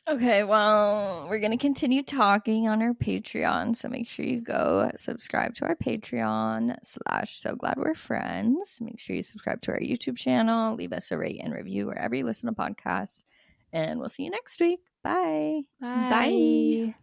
Speaker 1: Okay, well, we're going to continue talking on our Patreon, so make sure you go subscribe to our Patreon /sogladwerefriends. Make sure you subscribe to our YouTube channel, leave us a rate and review wherever you listen to podcasts, and we'll see you next week. Bye.
Speaker 2: Bye.